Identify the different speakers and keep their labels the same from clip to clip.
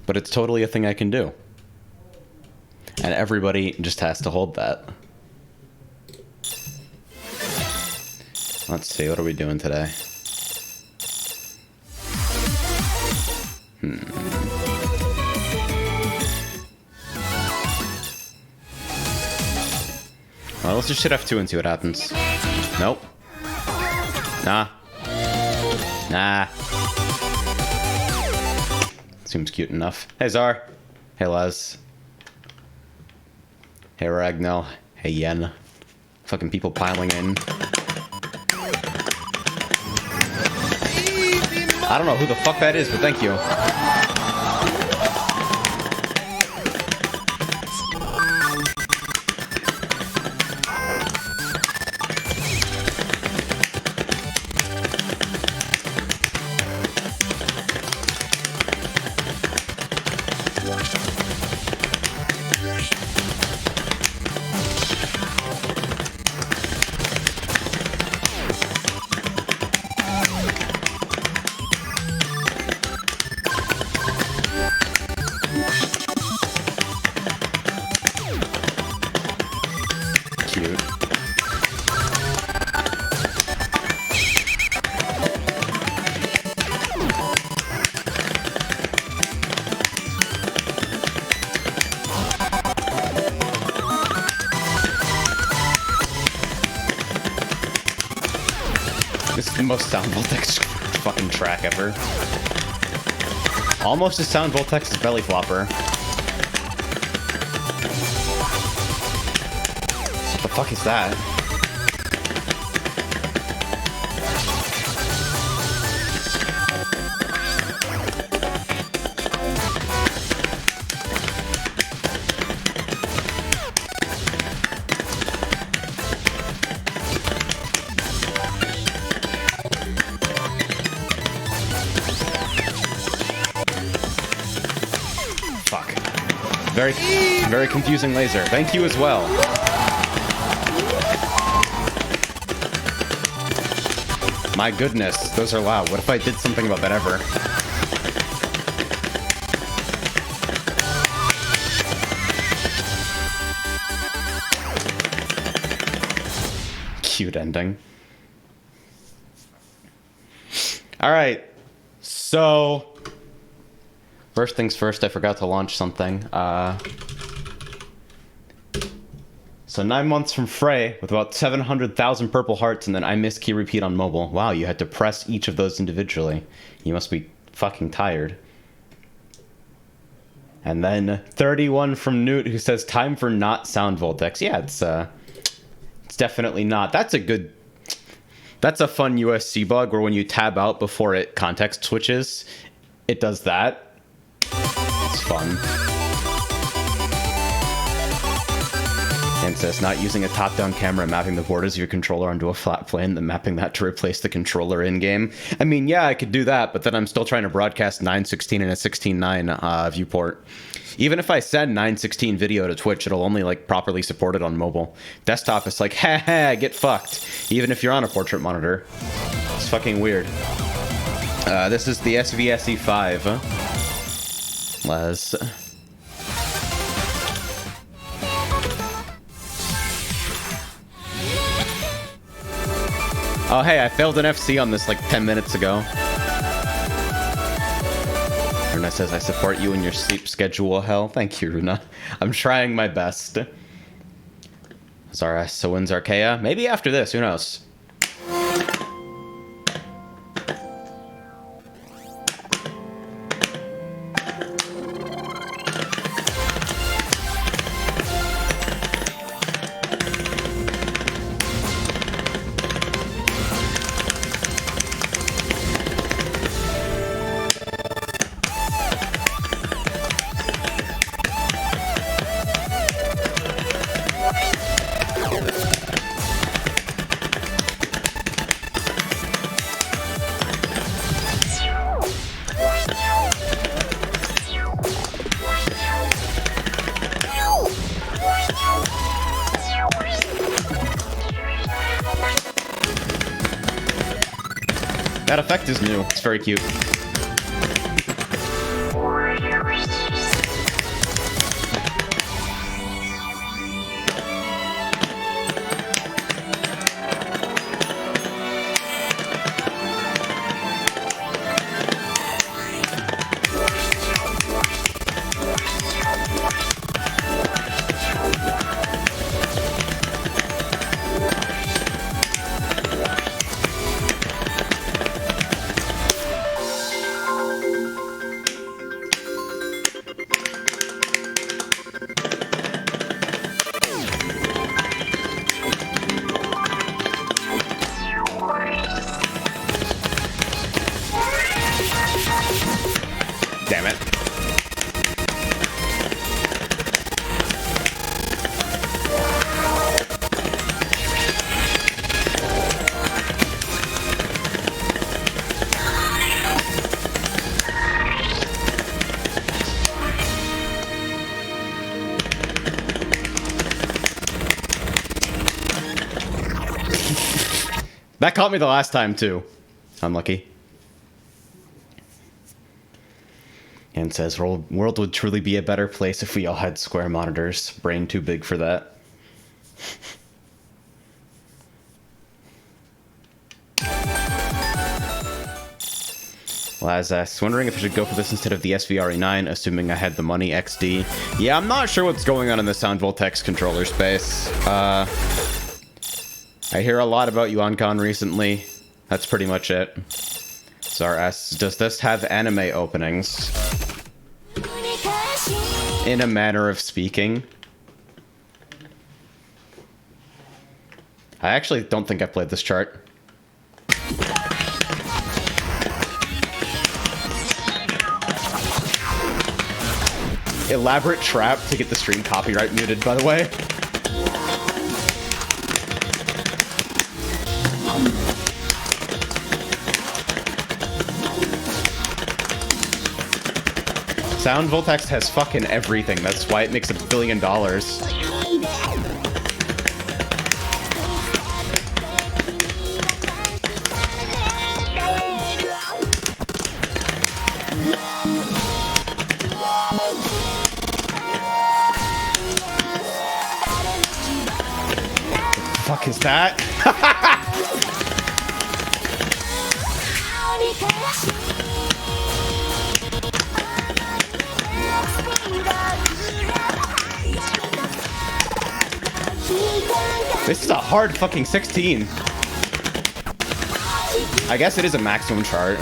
Speaker 1: But it's totally a thing I can do. And everybody just has to hold that. Let's see, what are we doing today? Well, let's just hit F2 and see what happens. Nope. Nah. Nah. Seems cute enough. Hey, Czar. Hey, Les. Hey, Ragnell. Hey, Yen. Fucking people piling in. I don't know who the fuck that is, but thank you. This is the most Sound Voltex fucking track ever. Almost as Sound Voltex as Belly Flopper. What the fuck is that? Very confusing laser. Thank you as well. My goodness, those are loud. What if I did something about that ever? Cute ending. All right. So, first things first, I forgot to launch something. So 9 months from Frey with about 700,000 purple hearts, and then I miss key repeat on mobile. Wow, you had to press each of those individually. You must be fucking tired. And then 31 from Newt, who says time for not Sound Voltex. Yeah, it's definitely not. That's a fun USC bug where when you tab out before it context switches, it does that. It's fun. And says not using a top-down camera, mapping the borders of your controller onto a flat plane, then mapping that to replace the controller in-game. I mean, yeah, I could do that, but then I'm still trying to broadcast 916 and a 16:9 viewport. Even if I send 916 video to Twitch, it'll only like properly support it on mobile. Desktop is like, ha ha, get fucked. Even if you're on a portrait monitor. It's fucking weird. This is the SVSE5. Les. Oh, hey, I failed an FC on this like 10 minutes ago. Runa says, I support you in your sleep schedule, hell. Thank you, Runa. I'm trying my best. Zara, so wins Archaea? Maybe after this, who knows? That effect is new. It's very cute. Damn it. That caught me the last time, too. Unlucky. And says, world would truly be a better place if we all had square monitors. Brain too big for that. Laz asks, wondering if I should go for this instead of the SVRE9, assuming I had the money XD. Yeah, I'm not sure what's going on in the Sound Voltex controller space. I hear a lot about YuanCon recently. That's pretty much it. Zar asks, does this have anime openings? In a manner of speaking. I actually don't think I've played this chart. Elaborate trap to get the stream copyright muted, by the way. Sound Voltex has fucking everything. That's why it makes $1 billion. What the fuck is that? This is a hard fucking 16. I guess it is a maximum chart.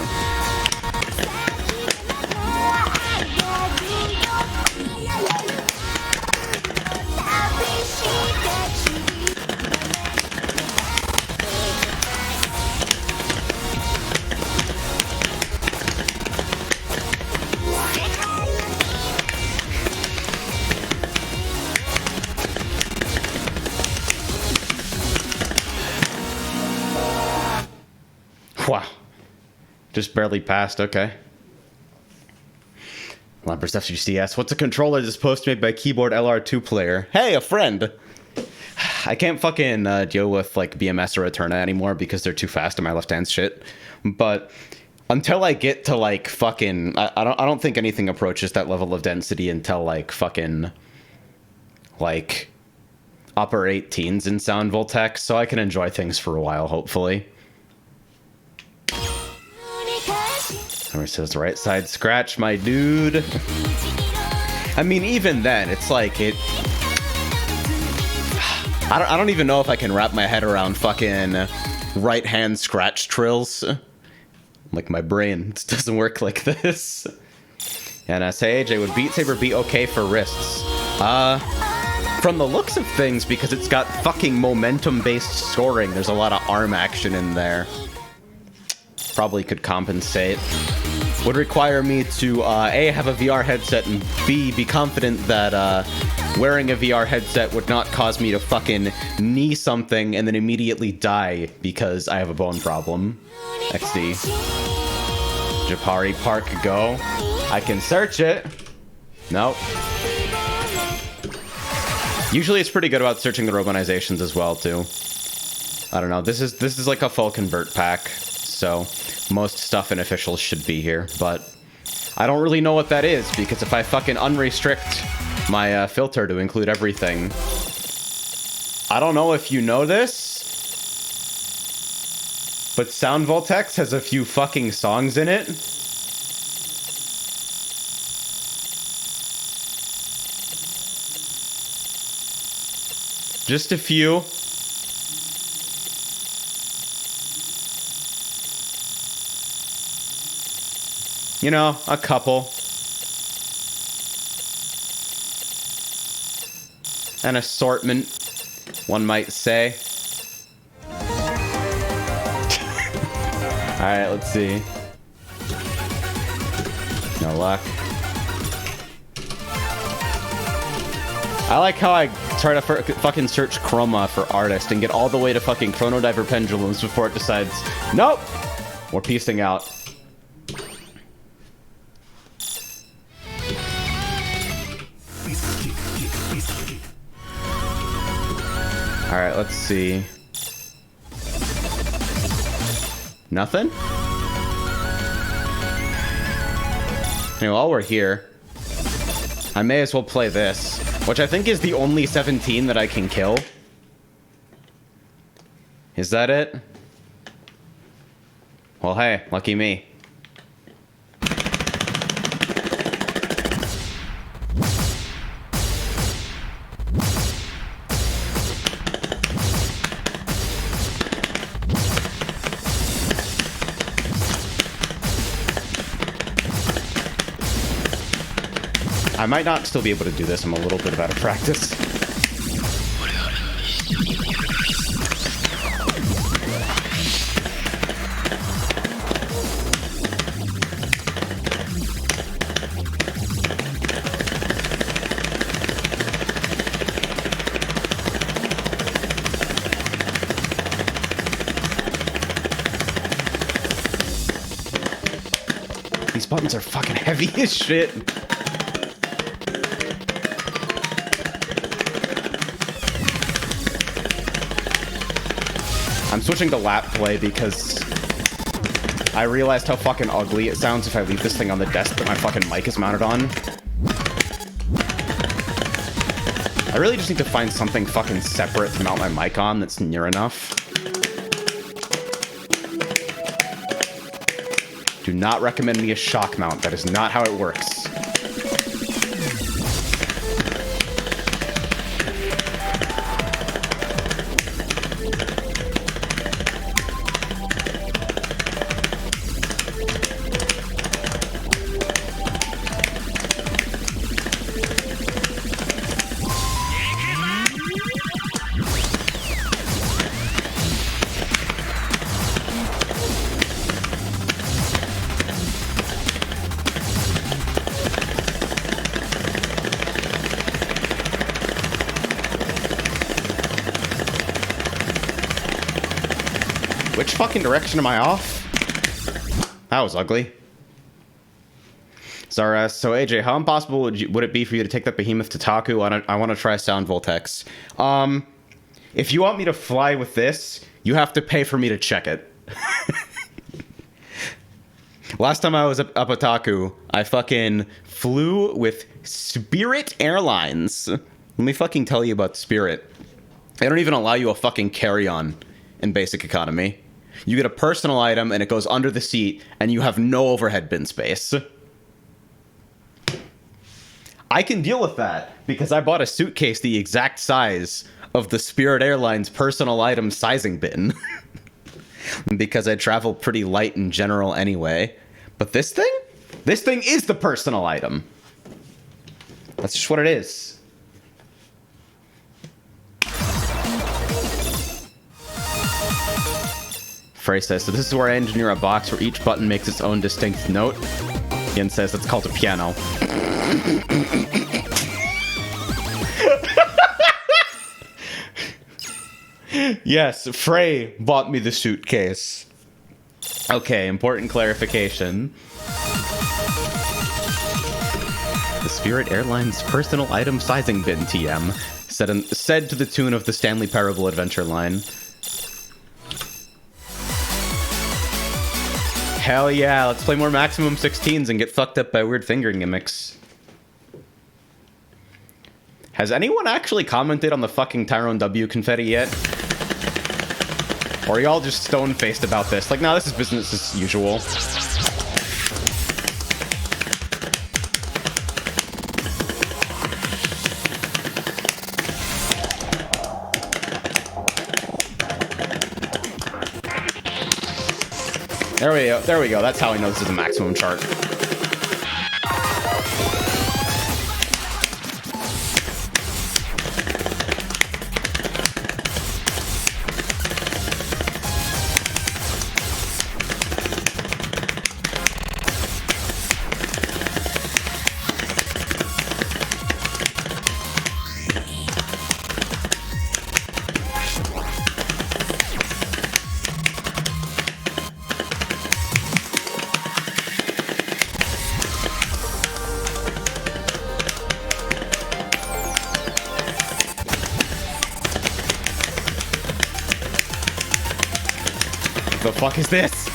Speaker 1: Wow. Just barely passed, okay. Lampers FGCS. What's a controller that's post-made by keyboard LR2 player? Hey, a friend! I can't fucking deal with like BMS or Eterna anymore because they're too fast in my left-hand shit. But until I get to like fucking... I don't think anything approaches that level of density until like fucking... like... upper 18s in Sound Voltex, so I can enjoy things for a while, hopefully. Hammer says, right side scratch, my dude. I mean, even then, it's like it... I don't even know if I can wrap my head around fucking right-hand scratch trills. Like, my brain doesn't work like this. And I say, AJ, would Beat Saber be okay for wrists? From the looks of things, because it's got fucking momentum-based scoring, there's a lot of arm action in there. Probably could compensate. Would require me to A, have a VR headset, and B, be confident that wearing a VR headset would not cause me to fucking knee something and then immediately die because I have a bone problem. XD. Japari Park, go. I can search it. Nope. Usually it's pretty good about searching the robonizations as well, too. I don't know. This is like a full convert pack. so most stuff in officials should be here, but I don't really know what that is, because if I fucking unrestrict my filter to include everything, I don't know if you know this, but Sound Voltex has a few fucking songs in it. Just a few. You know, a couple. An assortment, one might say. Alright, let's see. No luck. I like how I try to fucking search Chroma for artist and get all the way to fucking Chronodiver Pendulums before it decides, nope, we're piecing out. Alright, let's see. Nothing? Anyway, while we're here, I may as well play this, which I think is the only 17 that I can kill. Is that it? Well, hey, lucky me. I might not still be able to do this. I'm a little bit out of practice. These buttons are fucking heavy as shit. I'm switching to lap play because I realized how fucking ugly it sounds if I leave this thing on the desk that my fucking mic is mounted on. I really just need to find something fucking separate to mount my mic on that's near enough. Do not recommend me a shock mount. That is not how it works. Which fucking direction am I off? That was ugly. Zara, so AJ, how impossible would it be for you to take that behemoth to Taku? I want to try Sound Voltex. If you want me to fly with this, you have to pay for me to check it. Last time I was up at Taku, I fucking flew with Spirit Airlines. Let me fucking tell you about Spirit. They don't even allow you a fucking carry-on in basic economy. You get a personal item and it goes under the seat and you have no overhead bin space. I can deal with that because I bought a suitcase the exact size of the Spirit Airlines personal item sizing bin. Because I travel pretty light in general anyway. But this thing? This thing is the personal item. That's just what it is. Frey says, so this is where I engineer a box where each button makes its own distinct note. Ian says, it's called a piano. Yes, Frey bought me the suitcase. Okay, important clarification. The Spirit Airlines personal item sizing bin TM, said to the tune of the Stanley Parable Adventure line. Hell yeah, let's play more Maximum 16s and get fucked up by weird fingering gimmicks. Has anyone actually commented on the fucking Tyrone W confetti yet? Or are y'all just stone-faced about this? Like, no, this is business as usual. There we go. There we go. That's how I know this is a maximum chart. The fuck is this?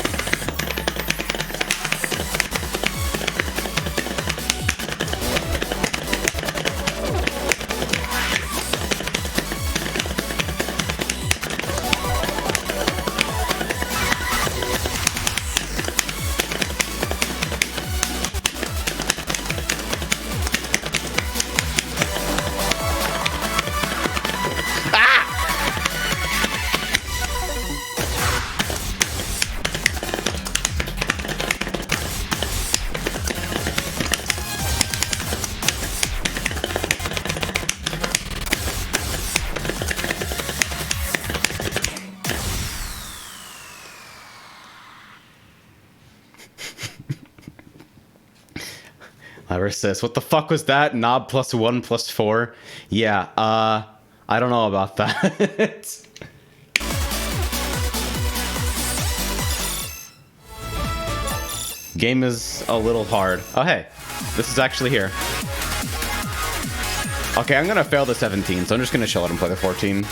Speaker 1: Says, what the fuck was that? Knob +1 +4? Yeah, I don't know about that. Game is a little hard. Oh, hey, this is actually here. Okay, I'm gonna fail the 17, so I'm just gonna chill out and play the 14.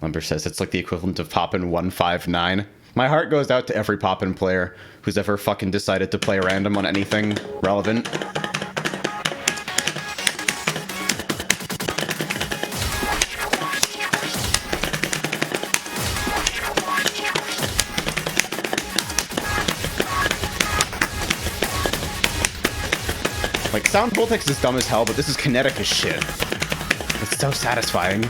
Speaker 1: Lumber says it's like the equivalent of Poppin 159. My heart goes out to every Poppin player who's ever fucking decided to play random on anything relevant. Like, sound voltex is dumb as hell, but this is kinetic as shit. It's so satisfying.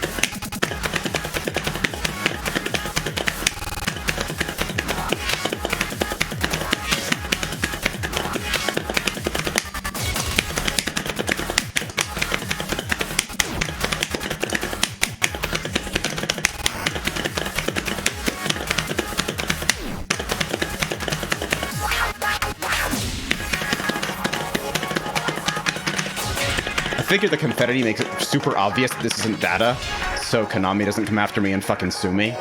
Speaker 1: I figure the confetti makes it super obvious that this isn't data, so Konami doesn't come after me and fucking sue me.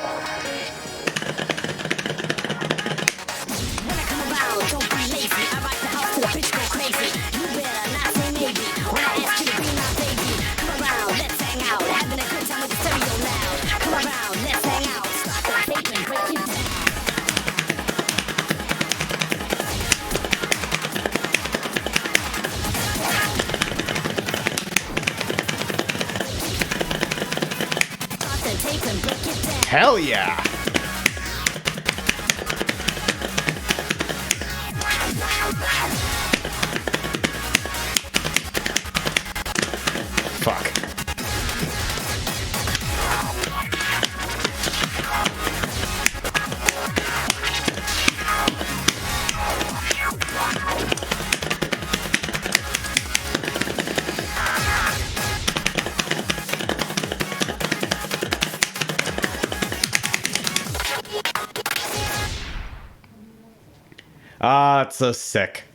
Speaker 1: Hell yeah! Fuck. Ah, it's so sick.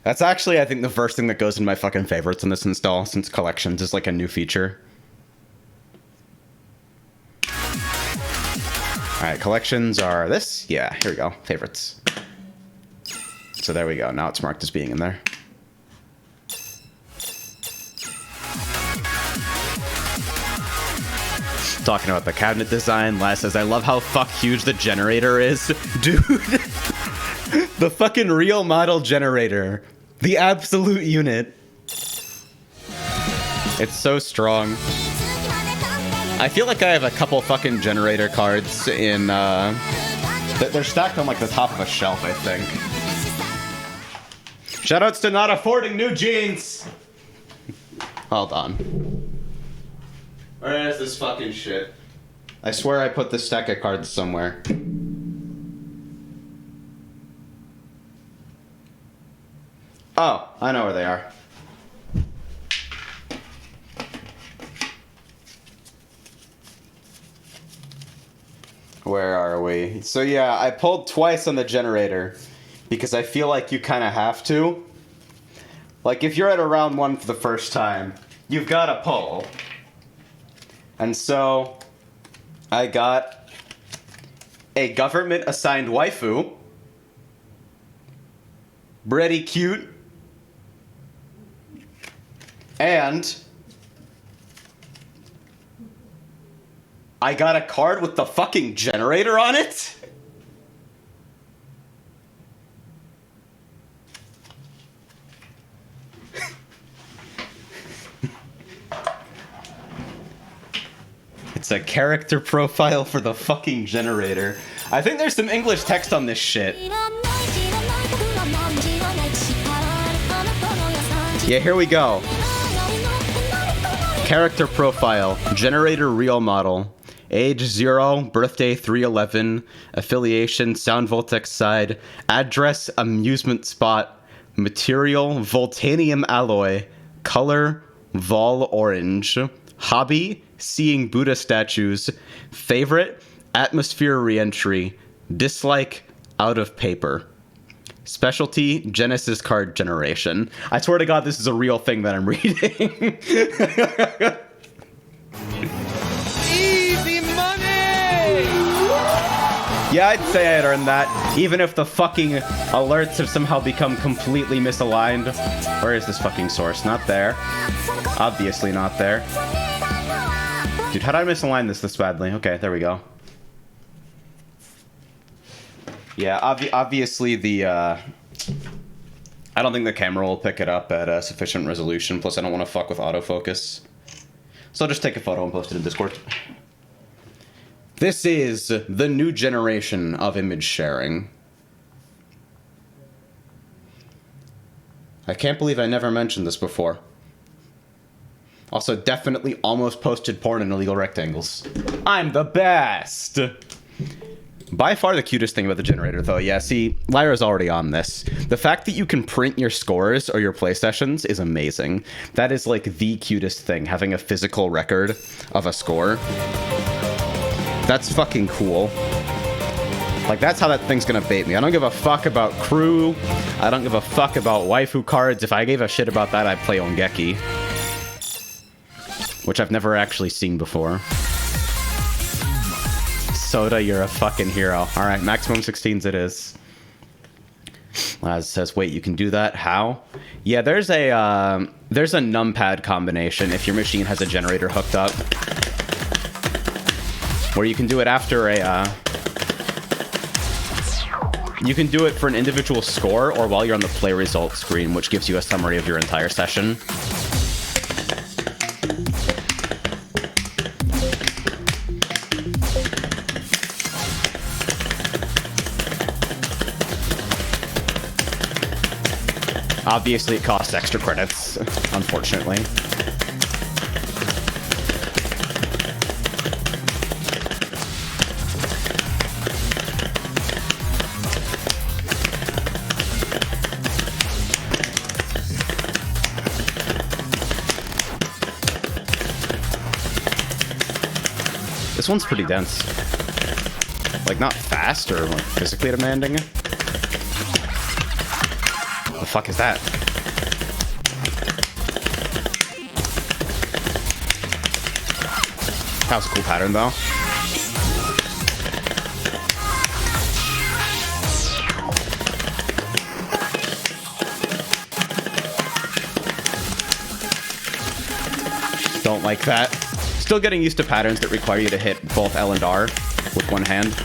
Speaker 1: That's actually, I think, the first thing that goes in my fucking favorites in this install, since collections is like a new feature. Alright, collections are this. Yeah, here we go. Favorites. So there we go. Now it's marked as being in there. talking about the cabinet design. Last says, I love how fuck huge the generator is. Dude, the fucking real model generator. The absolute unit. It's so strong. I feel like I have a couple fucking generator cards in, they're stacked on like the top of a shelf, I think. Shoutouts to not affording new jeans! Hold on. Where is this fucking shit? I swear I put this stack of cards somewhere. Oh, I know where they are. Where are we? So yeah, I pulled twice on the generator because I feel like you kind of have to. Like if you're at a round 1 for the first time, you've got to pull. And so I got a government assigned waifu. Pretty cute. And I got a card with the fucking generator on it? It's a character profile for the fucking generator. I think there's some English text on this shit. Yeah, here we go. Character profile, generator real model. Age 0, birthday 311, affiliation Sound Voltex side, address amusement spot, material Voltanium alloy, color Vol orange, hobby seeing Buddha statues, favorite atmosphere reentry, dislike out of paper, specialty Genesis card generation. I swear to God, this is a real thing that I'm reading. Yeah, I'd say I'd earned that, even if the fucking alerts have somehow become completely misaligned. Where is this fucking source? Not there. Obviously not there. Dude, how did I misalign this badly? Okay, there we go. Yeah, obviously the, I don't think the camera will pick it up at a sufficient resolution, plus I don't want to fuck with autofocus. So I'll just take a photo and post it in Discord. This is the new generation of image sharing. I can't believe I never mentioned this before. Also, definitely almost posted porn in illegal rectangles. I'm the best! By far the cutest thing about the generator, though, yeah, see, Lyra's already on this. The fact that you can print your scores or your play sessions is amazing. That is, like, the cutest thing, having a physical record of a score. That's fucking cool. Like, that's how that thing's gonna bait me. I don't give a fuck about crew. I don't give a fuck about waifu cards. If I gave a shit about that, I'd play Ongeki. Which I've never actually seen before. Soda, you're a fucking hero. Alright, maximum 16s it is. Laz says, wait, you can do that? How? Yeah, there's a numpad combination if your machine has a generator hooked up. Where you can do it after a, you can do it for an individual score or while you're on the play results screen, which gives you a summary of your entire session. Obviously, it costs extra credits, unfortunately. This one's pretty dense. Like, not fast or like, physically demanding. What the fuck is that? That was a cool pattern, though. Don't like that. still getting used to patterns that require you to hit both L and R with one hand.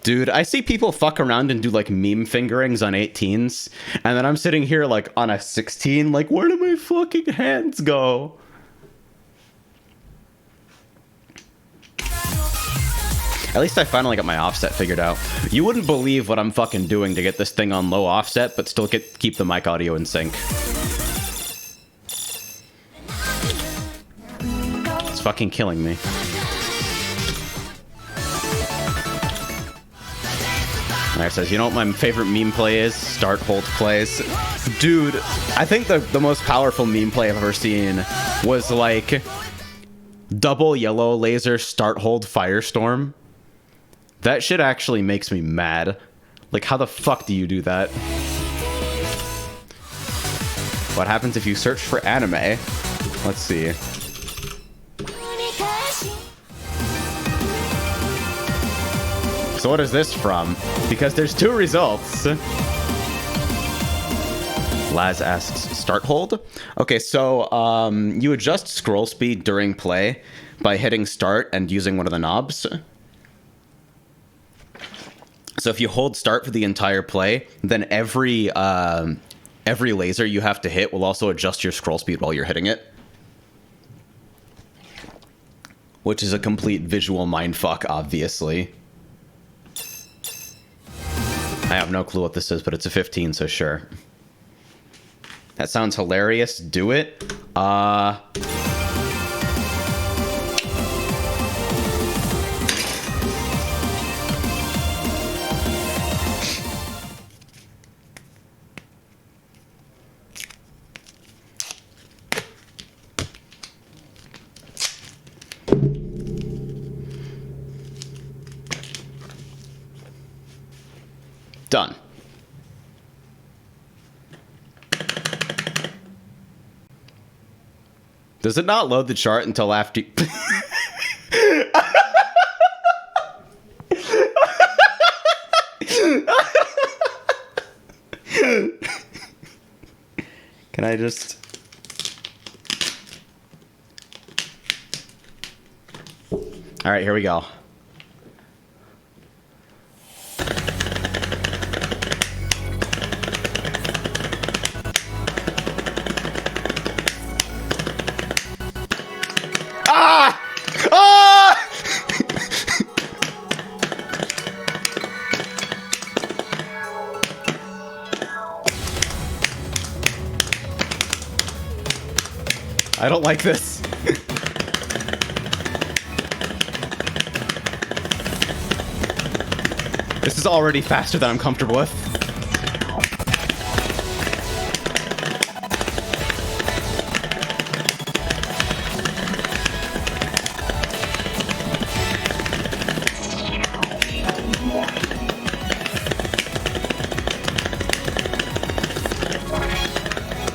Speaker 1: Dude, I see people fuck around and do like meme fingerings on 18s, and then I'm sitting here like on a 16, like, where do my fucking hands go? At least I finally got my offset figured out. You wouldn't believe what I'm fucking doing to get this thing on low offset, but still keep the mic audio in sync. It's fucking killing me. There says, you know what my favorite meme play is? Start, hold plays. Dude, I think the most powerful meme play I've ever seen was like double yellow laser, start, hold, firestorm. That shit actually makes me mad. Like, how the fuck do you do that? What happens if you search for anime? Let's see. So what is this from? Because there's two results. Laz asks, start hold? Okay, so you adjust scroll speed during play by hitting start and using one of the knobs. So if you hold start for the entire play, then every laser you have to hit will also adjust your scroll speed while you're hitting it. Which is a complete visual mindfuck, obviously. I have no clue what this is, but it's a 15, so sure. That sounds hilarious. Do it. Done. Does it not load the chart until after... Can I just... All right, here we go. I don't like this. This is already faster than I'm comfortable with.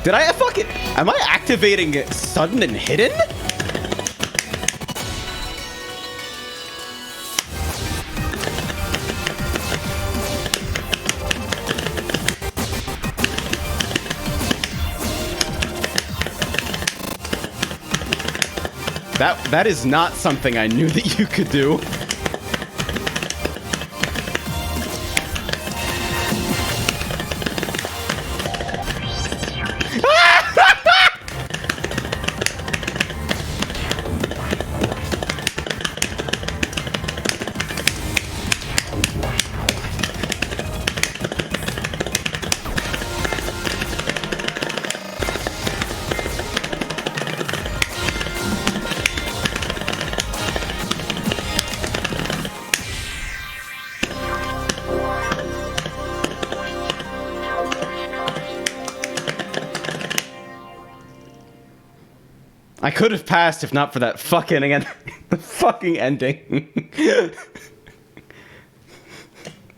Speaker 1: Did I fucking... Am I activating sudden and hidden? That is not something I knew that you could do. I could have passed if not for that fucking again. The fucking ending.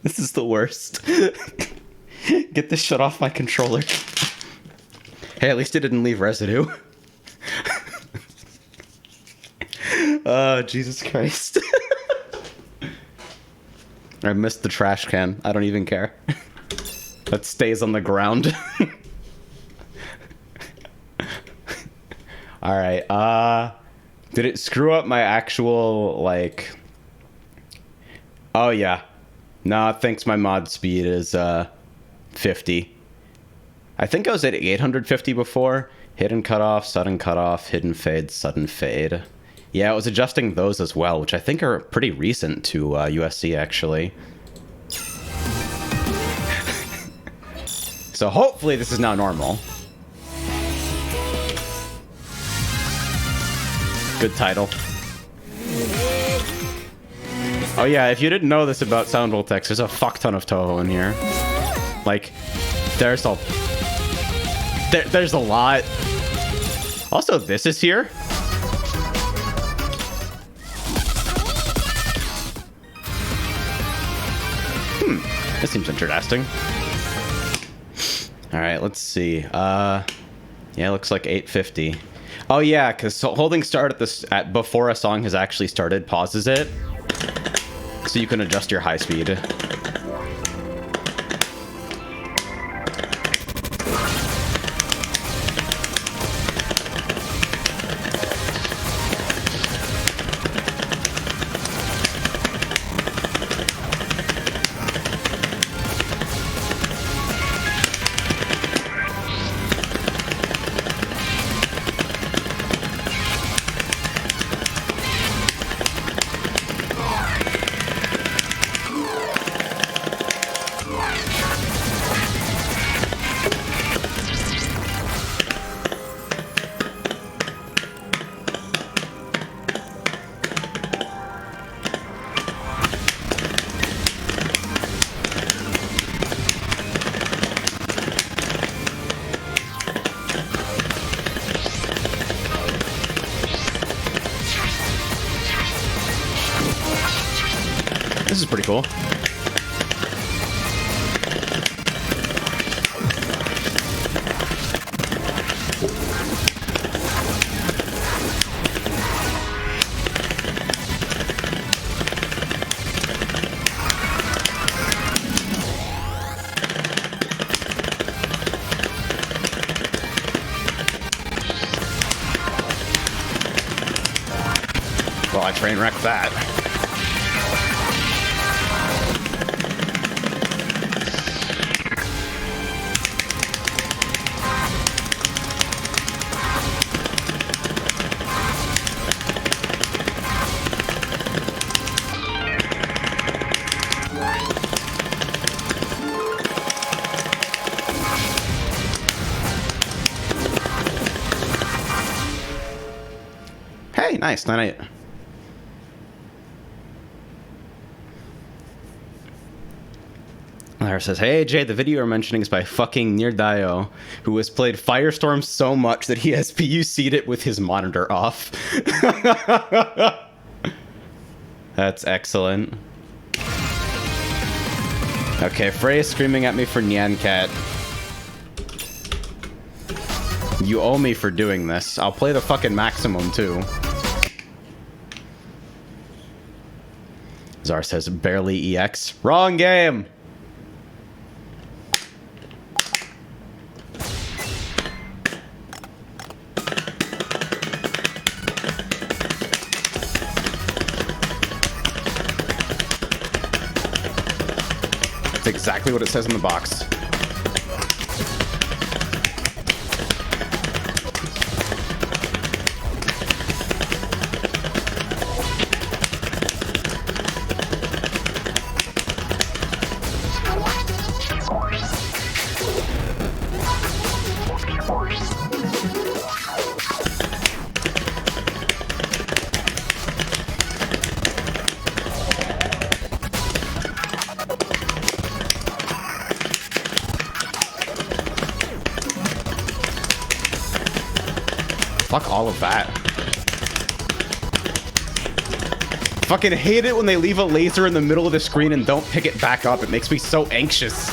Speaker 1: This is the worst. Get this shit off my controller. Hey, at least it didn't leave residue. Oh, Jesus Christ. I missed the trash can. I don't even care. That stays on the ground. Alright, did it screw up my actual, like... Oh, yeah. Nah, thanks, my mod speed is, 50. I think I was at 850 before. Hidden cutoff, sudden cutoff, hidden fade, sudden fade. Yeah, it was adjusting those as well, which I think are pretty recent to USC, actually. So hopefully this is now normal. Good title. Oh yeah, if you didn't know this about Sound Voltex, there's a fuck ton of Toho in here. Like, there's a lot. Also, this is here. This seems interesting. Alright, let's see. Yeah, it looks like 850. Oh yeah, because holding start at before a song has actually started pauses it. So you can adjust your high speed. This is pretty cool. Well, I train wrecked that. Hey, nice. 9-8. Lara says, hey AJ, the video you're mentioning is by fucking Nirdayo, who has played Firestorm so much that he has PUC'd it with his monitor off. That's excellent. Okay, Frey is screaming at me for Nyan Cat. You owe me for doing this. I'll play the fucking maximum too. Zar says, barely EX. Wrong game! That's exactly what it says in the box. Fuck all of that. Fucking hate it when they leave a laser in the middle of the screen and don't pick it back up. It makes me so anxious.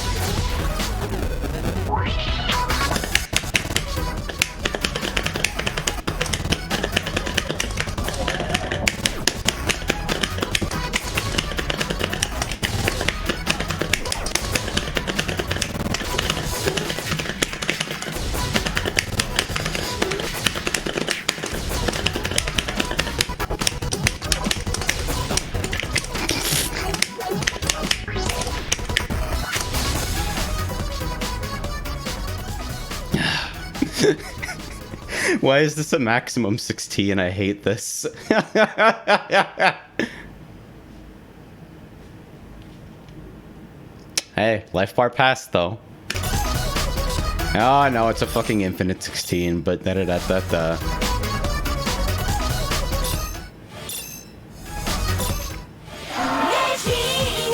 Speaker 1: Why is this a maximum 16? I hate this. Hey, life bar passed though. Oh no, it's a fucking infinite 16, but da-da-da-da-da.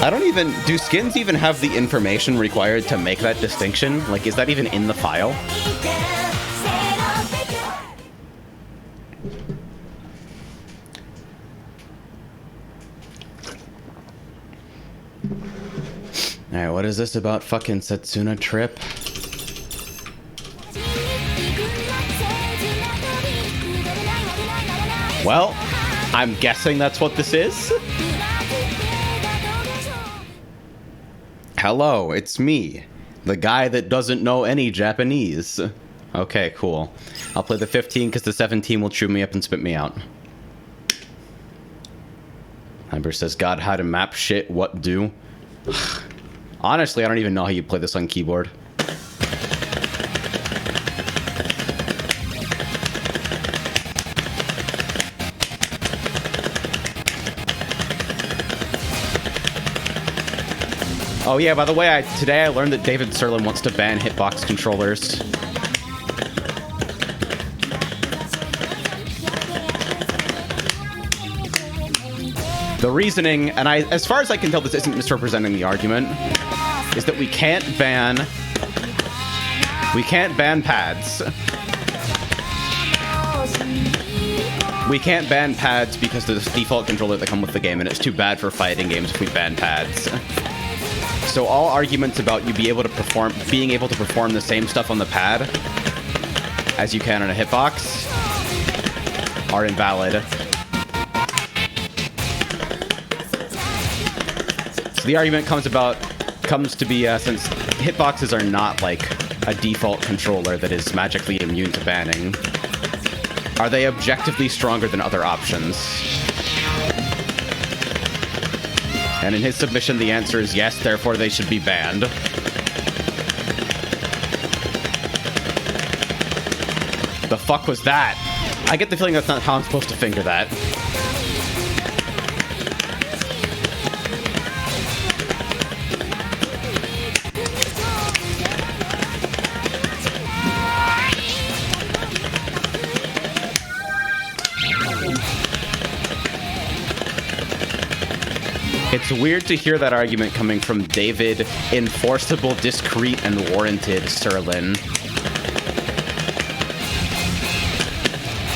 Speaker 1: I don't even... Do skins even have the information required to make that distinction? Like, is that even in the file? Alright, what is this about fucking Setsuna Trip? Well, I'm guessing that's what this is. Hello, it's me, the guy that doesn't know any Japanese. Okay, cool. I'll play the 15 because the 17 will chew me up and spit me out. Hyper says, God, how to map shit, what do? Honestly, I don't even know how you play this on keyboard. Oh yeah, by the way, today I learned that David Serlin wants to ban hitbox controllers. The reasoning, and as far as I can tell, this isn't misrepresenting the argument, is that we can't ban pads. We can't ban pads because there's a default controller that come with the game, and it's too bad for fighting games if we ban pads. So all arguments about you being able to perform the same stuff on the pad as you can on a hitbox are invalid. So the argument comes to be since hitboxes are not like a default controller that is magically immune to banning, are they objectively stronger than other options? And in his submission, the answer is yes, therefore they should be banned. The fuck was that? I get the feeling that's not how I'm supposed to finger that. It's weird to hear that argument coming from David, enforceable, discreet, and warranted Serlin.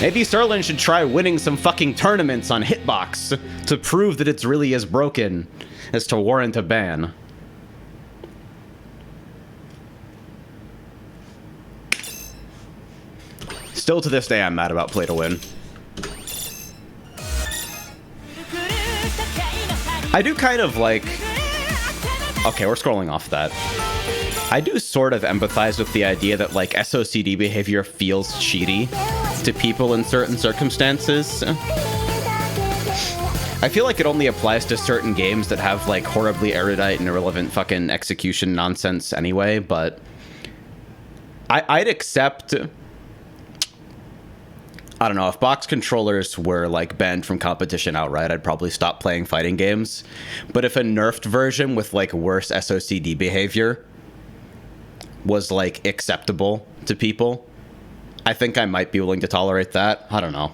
Speaker 1: Maybe Serlin should try winning some fucking tournaments on Hitbox to prove that it's really as broken as to warrant a ban. Still to this day, I'm mad about Play to Win. I do kind of like... Okay, we're scrolling off that. I do sort of empathize with the idea that, like, SOCD behavior feels cheaty to people in certain circumstances. I feel like it only applies to certain games that have, like, horribly erudite and irrelevant fucking execution nonsense anyway, but... I'd accept... I don't know, if box controllers were, like, banned from competition outright, I'd probably stop playing fighting games. But if a nerfed version with, like, worse SOCD behavior was, like, acceptable to people, I think I might be willing to tolerate that. I don't know.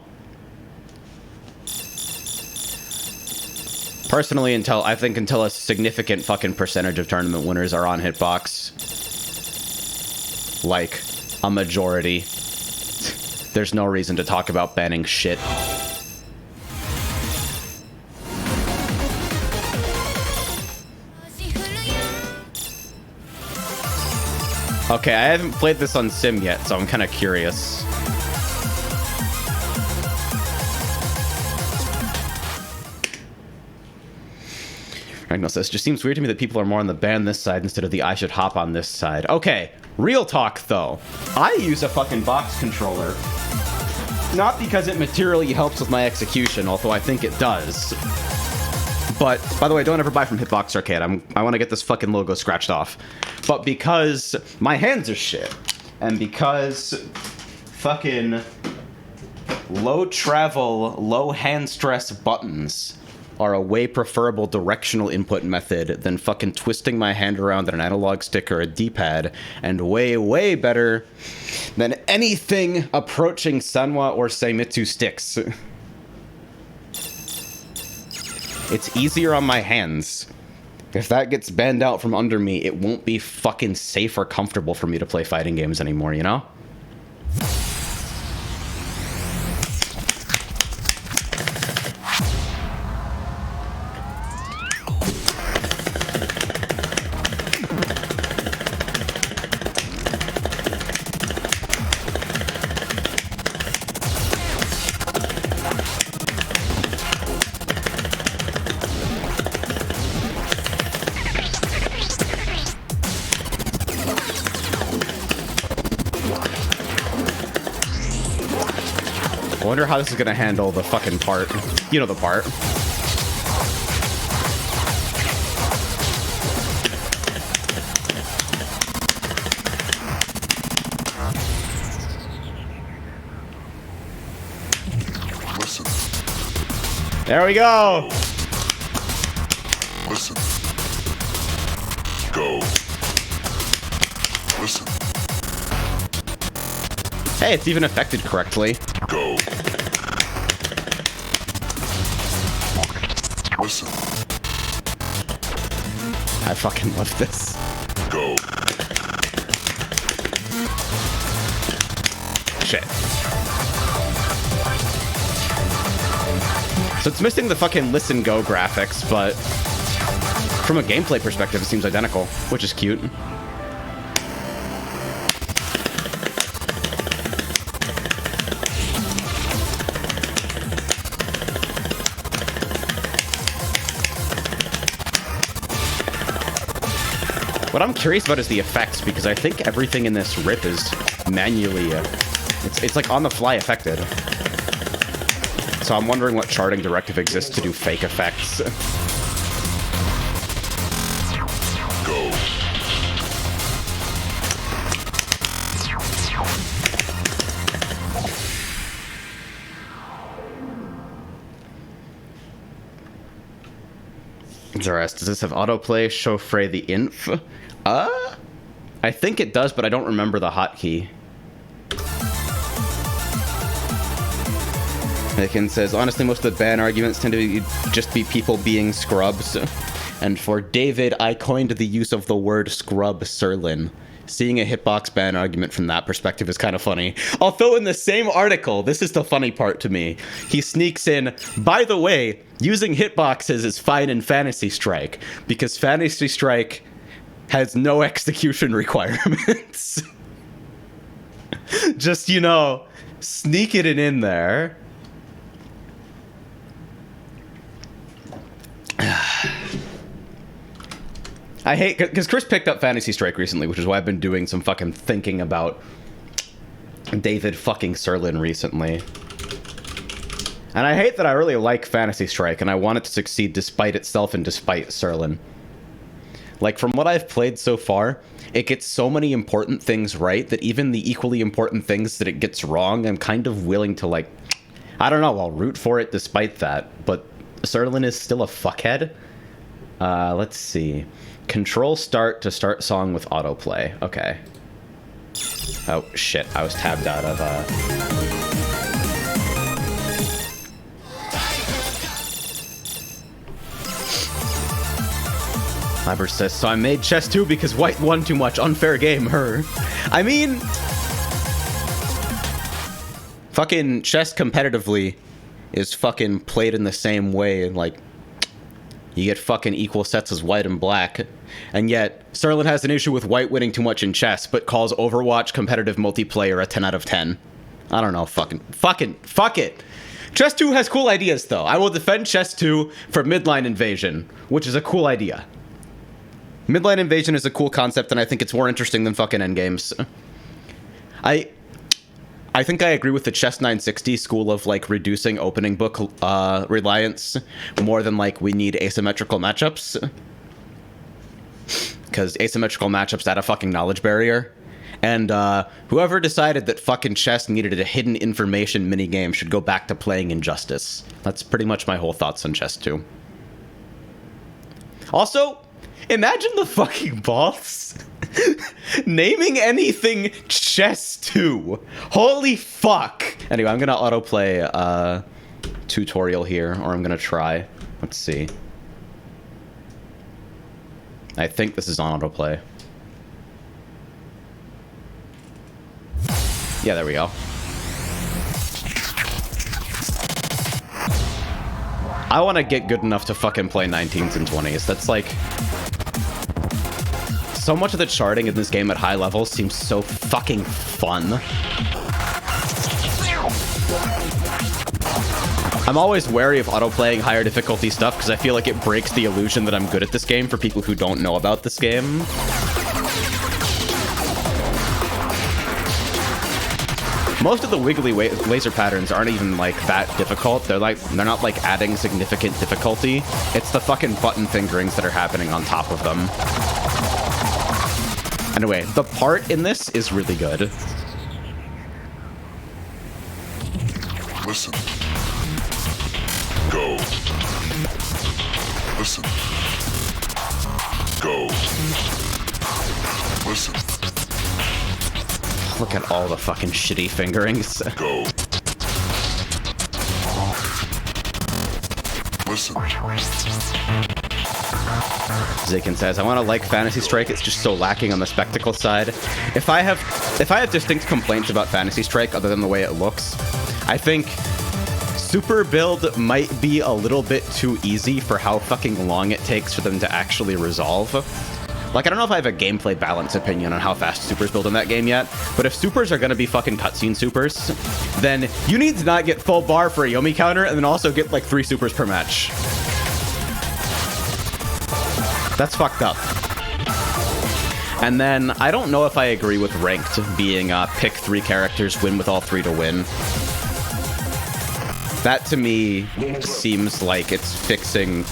Speaker 1: Personally, until a significant fucking percentage of tournament winners are on Hitbox, like, a majority, there's no reason to talk about banning shit. Okay, I haven't played this on Sim yet, so I'm kind of curious. Ragnar says, just seems weird to me that people are more on the ban this side instead of the I should hop on this side. Okay, real talk though. I use a fucking box controller. Not because it materially helps with my execution, although I think it does. But, by the way, don't ever buy from Hitbox Arcade. I want to get this fucking logo scratched off. But because my hands are shit, and because fucking low travel, low hand stress buttons are a way preferable directional input method than fucking twisting my hand around an analog stick or a D-pad, and way, way better than anything approaching Sanwa or Seimitsu sticks. It's easier on my hands. If that gets banned out from under me, it won't be fucking safe or comfortable for me to play fighting games anymore, you know? I wonder how this is gonna handle the fucking part. You know the part.
Speaker 2: Listen.
Speaker 1: There we go.
Speaker 2: Listen. Go. Listen.
Speaker 1: Hey, it's even affected correctly.
Speaker 2: Go. Listen.
Speaker 1: I fucking love this.
Speaker 2: Go.
Speaker 1: Shit. So it's missing the fucking listen go graphics, but from a gameplay perspective, it seems identical, which is cute. What I'm curious about is the effects, because I think everything in this rip is manually, it's like on the fly affected. So I'm wondering what charting directive exists to do fake effects.
Speaker 2: Go.
Speaker 1: Zarast, does this have autoplay? Chauffeur the inf? I think it does, but I don't remember the hotkey. Nikin says, honestly, most of the ban arguments tend to just be people being scrubs. And for David, I coined the use of the word scrub Serlin. Seeing a hitbox ban argument from that perspective is kind of funny. Although in the same article, this is the funny part to me, he sneaks in, by the way, using hitboxes is fine in Fantasy Strike, because Fantasy Strike has no execution requirements. Just, you know, sneaking it in there. I hate, because Chris picked up Fantasy Strike recently, which is why I've been doing some fucking thinking about David fucking Serlin recently. And I hate that I really like Fantasy Strike, and I want it to succeed despite itself and despite Serlin. Like, from what I've played so far, it gets so many important things right that even the equally important things that it gets wrong, I'm kind of willing to, like, I don't know, I'll root for it despite that. But Serlin is still a fuckhead. Let's see. Control start to start song with autoplay. Okay. Oh, shit. I was tabbed out of, Liber says, so I made chess too because white won too much. Unfair game, her. I mean, fucking chess competitively is fucking played in the same way. Like, You get fucking equal sets as white and black. And yet, Sterling has an issue with white winning too much in chess, but calls Overwatch competitive multiplayer a 10 out of 10. I don't know, fuck it. Chess 2 has cool ideas, though. I will defend Chess 2 for midline invasion, which is a cool idea. Midline invasion is a cool concept, and I think it's more interesting than fucking endgames. I think I agree with the Chess 960 school of, like, reducing opening book reliance more than, like, we need asymmetrical matchups. Because asymmetrical matchups add a fucking knowledge barrier. And whoever decided that fucking chess needed a hidden information minigame should go back to playing Injustice. That's pretty much my whole thoughts on chess 2. Also, imagine the fucking boss naming anything chess 2. Holy fuck. Anyway, I'm gonna autoplay a tutorial here, or I'm gonna try. Let's see. I think this is on autoplay. Yeah, there we go. I want to get good enough to fucking play 19s and 20s. That's like... So much of the charting in this game at high levels seems so fucking fun. I'm always wary of autoplaying higher difficulty stuff because I feel like it breaks the illusion that I'm good at this game for people who don't know about this game. Most of the wiggly laser patterns aren't even, like, that difficult. They're not, like, adding significant difficulty. It's the fucking button fingerings that are happening on top of them. Anyway, the part in this is really good.
Speaker 2: Listen. Go. Listen. Go. Listen.
Speaker 1: Look at all the fucking shitty fingerings.
Speaker 2: Go. Listen.
Speaker 1: Zakin says, I want to like Fantasy Strike, it's just so lacking on the spectacle side. If I have distinct complaints about Fantasy Strike other than the way it looks, I think Super Build might be a little bit too easy for how fucking long it takes for them to actually resolve. Like, I don't know if I have a gameplay balance opinion on how fast supers build in that game yet, but if supers are gonna be fucking cutscene supers, then you need to not get full bar for a Yomi counter and then also get like 3 supers per match. That's fucked up. And then, I don't know if I agree with ranked being pick 3 characters, win with all 3 to win. That to me seems like it's fixing...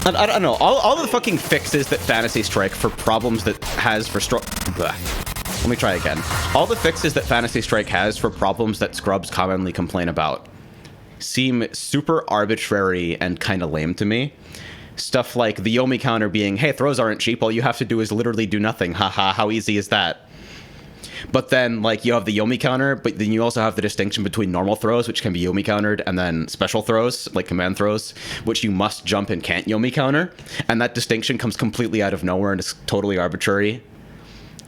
Speaker 1: I don't know, all the fucking fixes that Fantasy Strike for problems that has for Let me try again. All the fixes that Fantasy Strike has for problems that scrubs commonly complain about seem super arbitrary and kind of lame to me. Stuff like the Yomi counter being, hey, throws aren't cheap, all you have to do is literally do nothing. Haha, how easy is that? But then, like, you have the Yomi counter, but then you also have the distinction between normal throws, which can be Yomi countered, and then special throws, like command throws, which you must jump and can't Yomi counter. And that distinction comes completely out of nowhere and is totally arbitrary.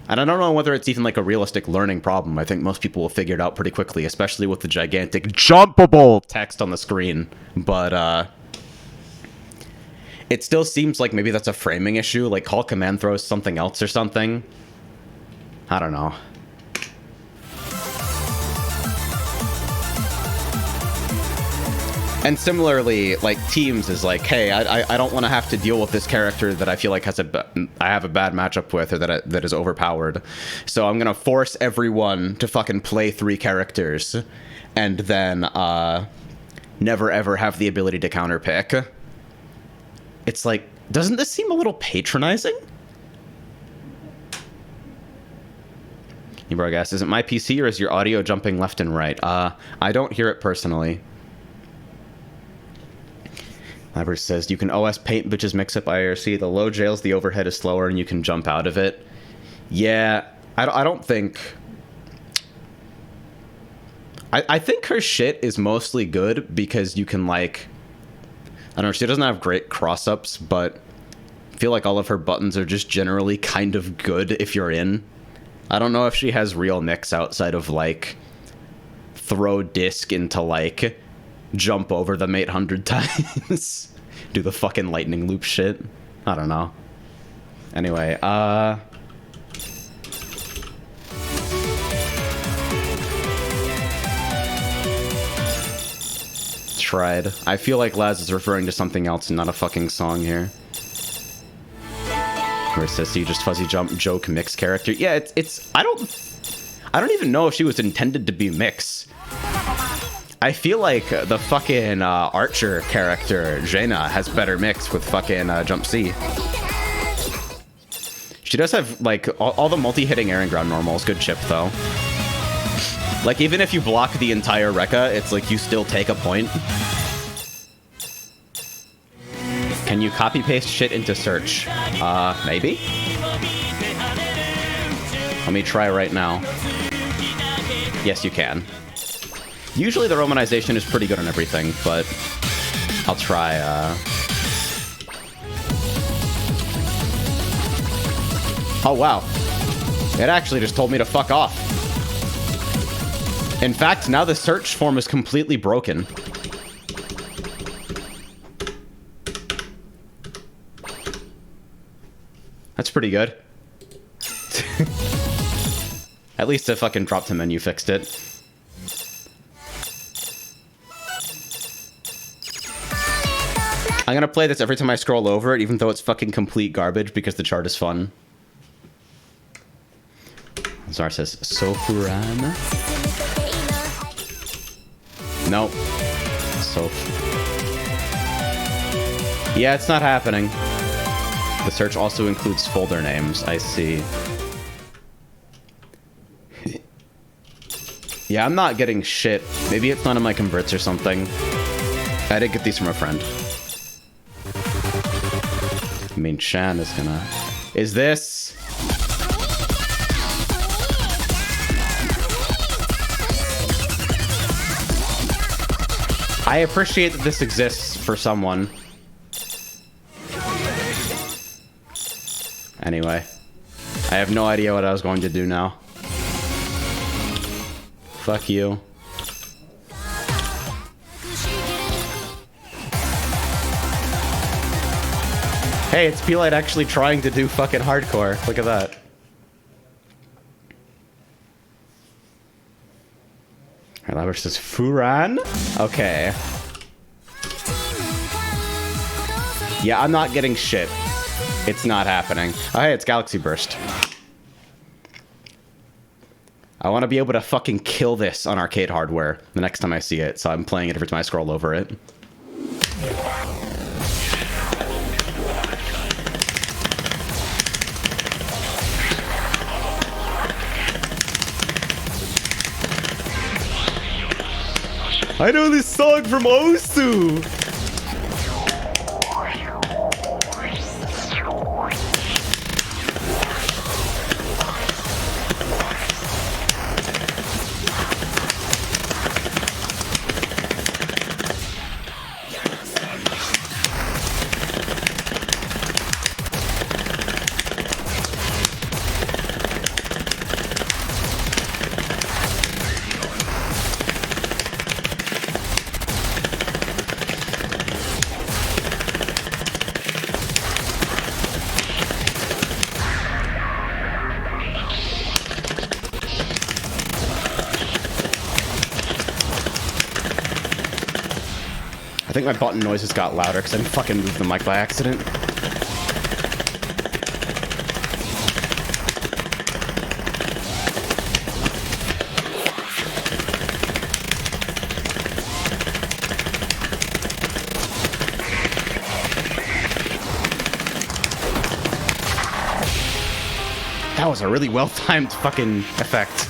Speaker 1: And I don't know whether it's even, like, a realistic learning problem. I think most people will figure it out pretty quickly, especially with the gigantic jumpable text on the screen. But, it still seems like maybe that's a framing issue, like call command throws something else or something. I don't know. And similarly, like, teams is like, hey, I don't want to have to deal with this character that I feel like I have a bad matchup with, or that is overpowered. So I'm gonna force everyone to fucking play 3 characters, and then never ever have the ability to counterpick. It's like, doesn't this seem a little patronizing? Bro, guess, is it my PC or is your audio jumping left and right? I don't hear it personally. Library says, you can OS paint bitches mix up IRC. The low jails, the overhead is slower, and you can jump out of it. Yeah, I don't think... I think her shit is mostly good because you can, like... I don't know, she doesn't have great cross-ups, but I feel like all of her buttons are just generally kind of good if you're in. I don't know if she has real nicks outside of, like, throw disc into, like, jump over them 800 times. do the fucking lightning loop shit. I don't know. Anyway, tried. I feel like Laz is referring to something else and not a fucking song here. Where it says, you just fuzzy jump joke mix character. Yeah, it's I don't even know if she was intended to be mix. I feel like the fucking Archer character, Jaina, has better mix with fucking Jump C. She does have, like, all the multi-hitting air and ground normals. Good chip, though. Like, even if you block the entire Rekka, it's like you still take a point. Can you copy-paste shit into search? Maybe? Let me try right now. Yes, you can. Usually the romanization is pretty good on everything, but I'll try, Oh, wow. It actually just told me to fuck off. In fact, now the search form is completely broken. That's pretty good. At least the fucking drop to menu fixed it. I'm gonna play this every time I scroll over it, even though it's fucking complete garbage, because the chart is fun. Zar says, Sofuran? Nope. Yeah, it's not happening. The search also includes folder names. I see. Yeah, I'm not getting shit. Maybe it's not in my converts or something. I did get these from a friend. I mean, Chan is gonna... Is this... I appreciate that this exists for someone. Anyway. I have no idea what I was going to do now. Fuck you. Hey, it's P-Light actually trying to do fucking hardcore. Look at that. Alright, that says Furan? Okay. Yeah, I'm not getting shit. It's not happening. Oh, hey, it's Galaxy Burst. I want to be able to fucking kill this on arcade hardware the next time I see it, so I'm playing it every time I scroll over it. I know this song from Osu! I think my button noises got louder because I fucking moved the mic by accident. That was a really well-timed fucking effect.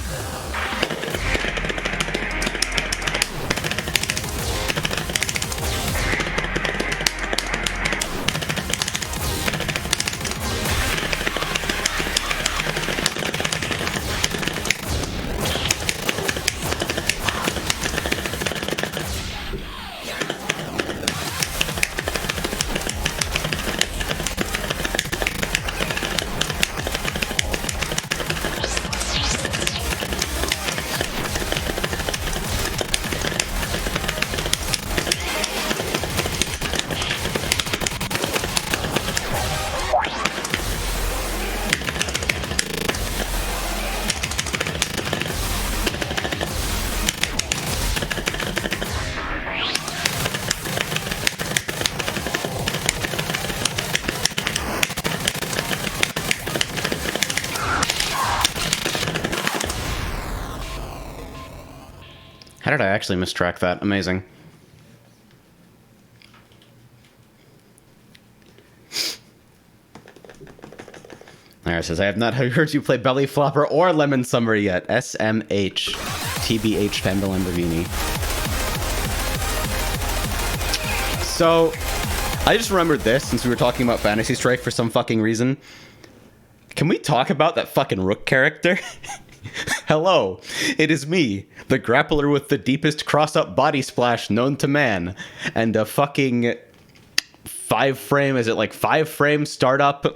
Speaker 1: How did I actually mistrack that? Amazing. Alright, says, I have not heard you play Belly Flopper or Lemon Summer yet. SMH. TBH Fender Lamborghini. So, I just remembered this since we were talking about Fantasy Strike for some fucking reason. Can we talk about that fucking Rook character? Hello, it is me, the grappler with the deepest cross-up body splash known to man, and a fucking 5-frame, is it like 5-frame startup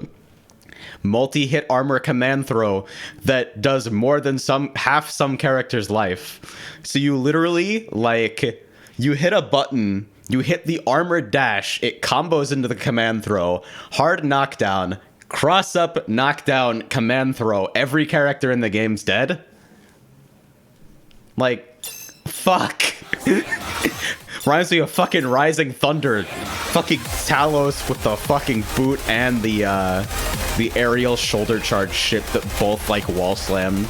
Speaker 1: multi-hit armor command throw that does more than half some character's life. So you literally, like, you hit a button, you hit the armor dash, it combos into the command throw, hard knockdown, cross-up, knockdown, command throw. Every character in the game's dead. Like, fuck. Reminds me of fucking Rising Thunder. Fucking Talos with the fucking boot and the aerial shoulder charge shit that both, like, wall slam.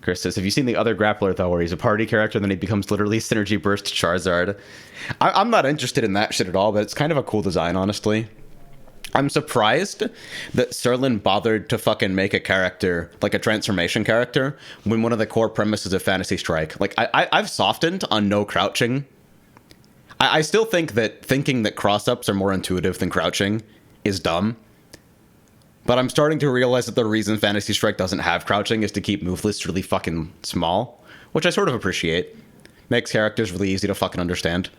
Speaker 1: Chris says, have you seen the other grappler, though, where he's a party character and then he becomes literally Synergy Burst Charizard? I'm not interested in that shit at all, but it's kind of a cool design, honestly. I'm surprised that Serlin bothered to fucking make a character, like a transformation character, when one of the core premises of Fantasy Strike. Like, I've softened on no crouching. I still think that thinking that cross-ups are more intuitive than crouching is dumb. But I'm starting to realize that the reason Fantasy Strike doesn't have crouching is to keep move lists really fucking small, which I sort of appreciate. Makes characters really easy to fucking understand.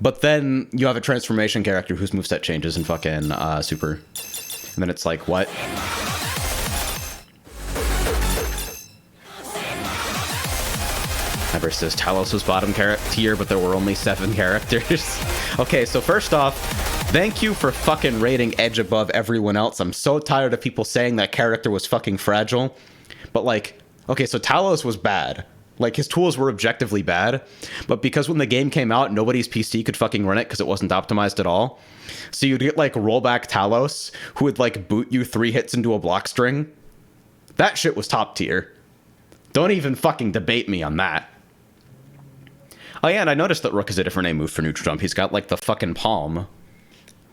Speaker 1: But then you have a transformation character whose moveset changes in fucking Super. And then it's like, what? Ever says Talos was bottom tier, but there were only 7 characters. Okay, so first off, thank you for fucking rating Edge above everyone else. I'm so tired of people saying that character was fucking fragile. But like, okay, so Talos was bad. Like, his tools were objectively bad, but because when the game came out, nobody's PC could fucking run it because it wasn't optimized at all. So you'd get, like, rollback Talos, who would, like, boot you 3 hits into a block string. That shit was top tier. Don't even fucking debate me on that. Oh yeah, and I noticed that Rook is a different name move for neutral jump. He's got, like, the fucking palm.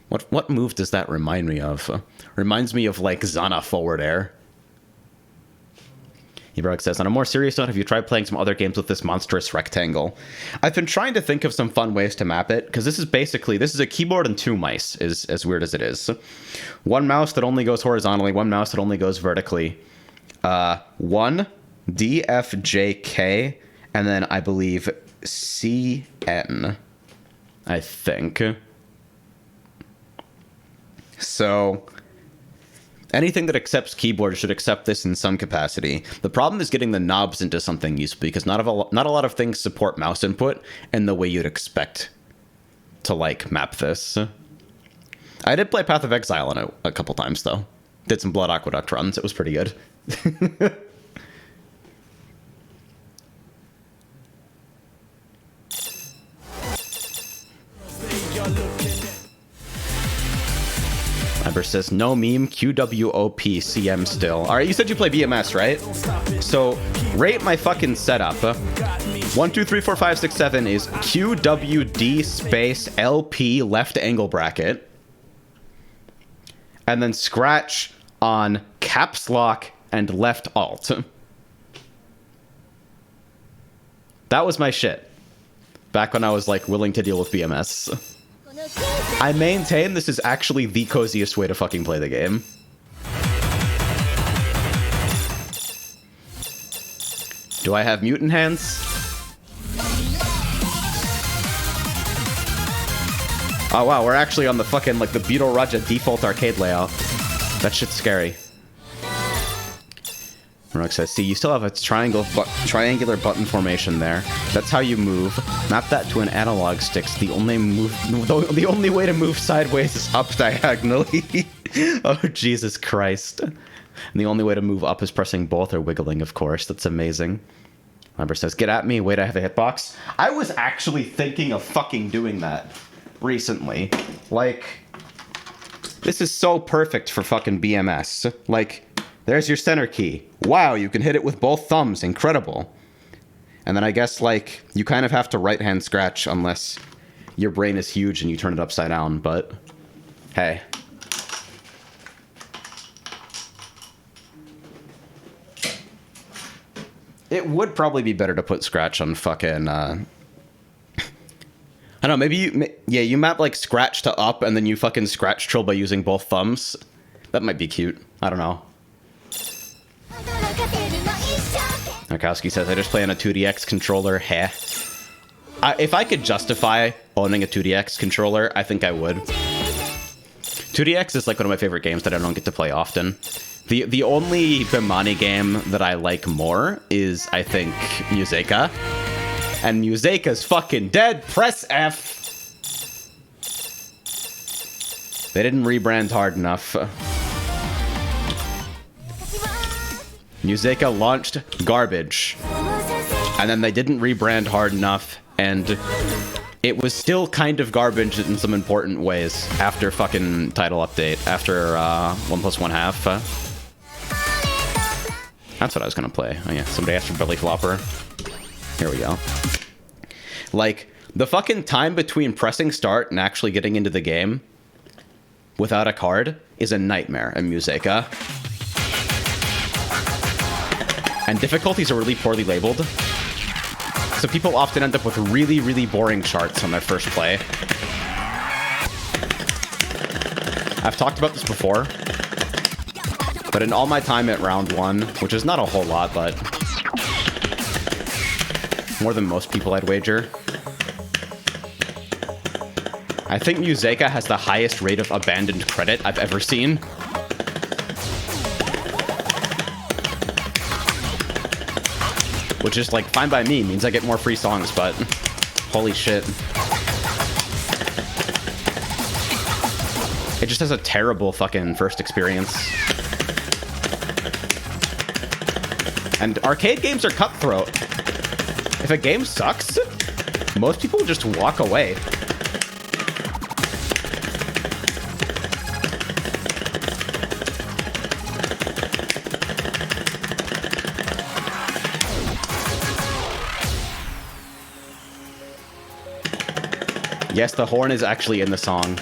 Speaker 1: What move does that remind me of? Reminds me of, like, Zana forward air. Ebrog says, on a more serious note, have you tried playing some other games with this monstrous rectangle? I've been trying to think of some fun ways to map it, because this is a keyboard and 2 mice, is as weird as it is. 1 mouse that only goes horizontally, 1 mouse that only goes vertically. 1, D, F, J, K, and then I believe C, N, I think. So anything that accepts keyboard should accept this in some capacity. The problem is getting the knobs into something useful, because not a lot of things support mouse input in the way you'd expect to, like, map this. I did play Path of Exile on it a couple times, though. Did some Blood Aqueduct runs. It was pretty good. Eber says, no meme, QWOP, CM still. Alright, you said you play BMS, right? So, rate my fucking setup. 1, 2, 3, 4, 5, 6, 7 is QWD space LP left angle bracket. And then scratch on caps lock and left alt. That was my shit. Back when I was, like, willing to deal with BMS. I maintain this is actually the coziest way to fucking play the game. Do I have mutant hands? Oh wow, we're actually on the fucking, like, the Beetle Raja default arcade layout. That shit's scary. Rook says, see, you still have a triangular button formation there. That's how you move. Map that to an analog stick. The only way to move sideways is up diagonally. Oh, Jesus Christ. And the only way to move up is pressing both or wiggling, of course. That's amazing. Amber says, get at me. Wait, I have a hitbox. I was actually thinking of fucking doing that recently. Like, this is so perfect for fucking BMS. Like, there's your center key. Wow, you can hit it with both thumbs. Incredible. And then I guess, like, you kind of have to right-hand scratch unless your brain is huge and you turn it upside down, but hey. It would probably be better to put scratch on fucking, I don't know, maybe you map, like, scratch to up and then you fucking scratch trill by using both thumbs. That might be cute. I don't know. Narkowski says, I just play on a 2DX controller. Heh. If I could justify owning a 2DX controller, I think I would. 2DX is like one of my favorite games that I don't get to play often. The only Bimani game that I like more is, I think, Museka. And Museka's fucking dead. Press F. They didn't rebrand hard enough. Museka launched garbage. And then they didn't rebrand hard enough, and it was still kind of garbage in some important ways after fucking title update, after 1+1/2. That's what I was gonna play. Oh yeah, somebody asked for Belly Flopper. Here we go. Like, the fucking time between pressing start and actually getting into the game without a card is a nightmare in Museka. And difficulties are really poorly labeled. So people often end up with really, really boring charts on their first play. I've talked about this before, but in all my time at round 1, which is not a whole lot, but more than most people I'd wager, I think Museka has the highest rate of abandoned credit I've ever seen. Which is, like, fine by me, means I get more free songs, but holy shit. It just has a terrible fucking first experience. And arcade games are cutthroat. If a game sucks, most people just walk away. Yes, the horn is actually in the song.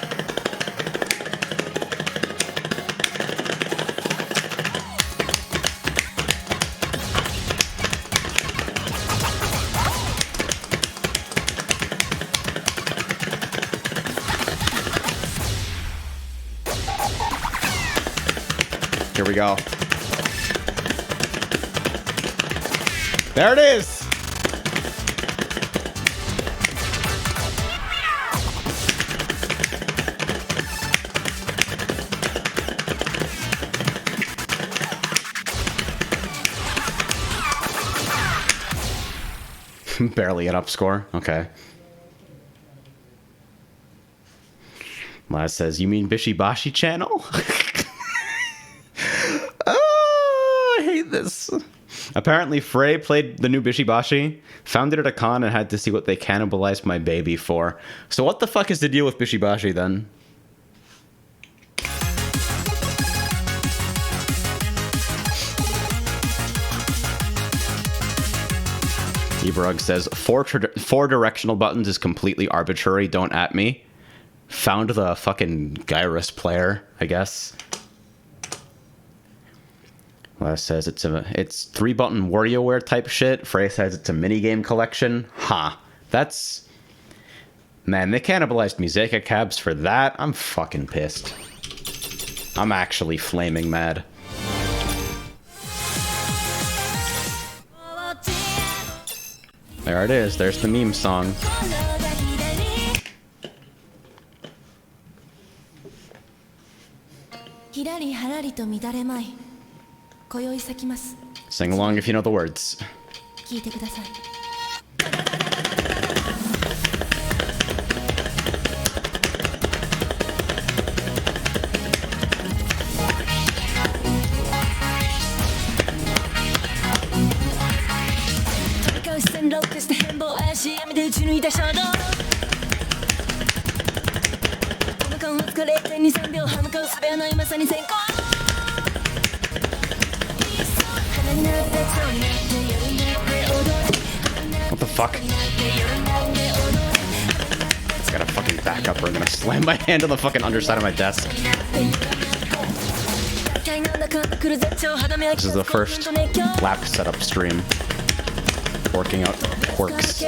Speaker 1: Here we go. There it is! Barely an up score. Okay. Laz says, you mean Bishibashi channel? Oh, I hate this. Apparently, Frey played the new Bishibashi, found it at a con, and had to see what they cannibalized my baby for. So what the fuck is the deal with Bishibashi, then? Ebrug says, four directional buttons is completely arbitrary, don't at me. Found the fucking Gyrus player, I guess. Laz says it's 3-button WarioWare type shit. Frey says it's a minigame collection. Ha. That's... Man, they cannibalized Museka cabs for that. I'm fucking pissed. I'm actually flaming mad. There it is. There's the meme song. Sing along if you know the words. fuck? Gotta fucking back up or I'm gonna slam my hand on the fucking underside of my desk. This is the first lap setup stream. Working out quirks.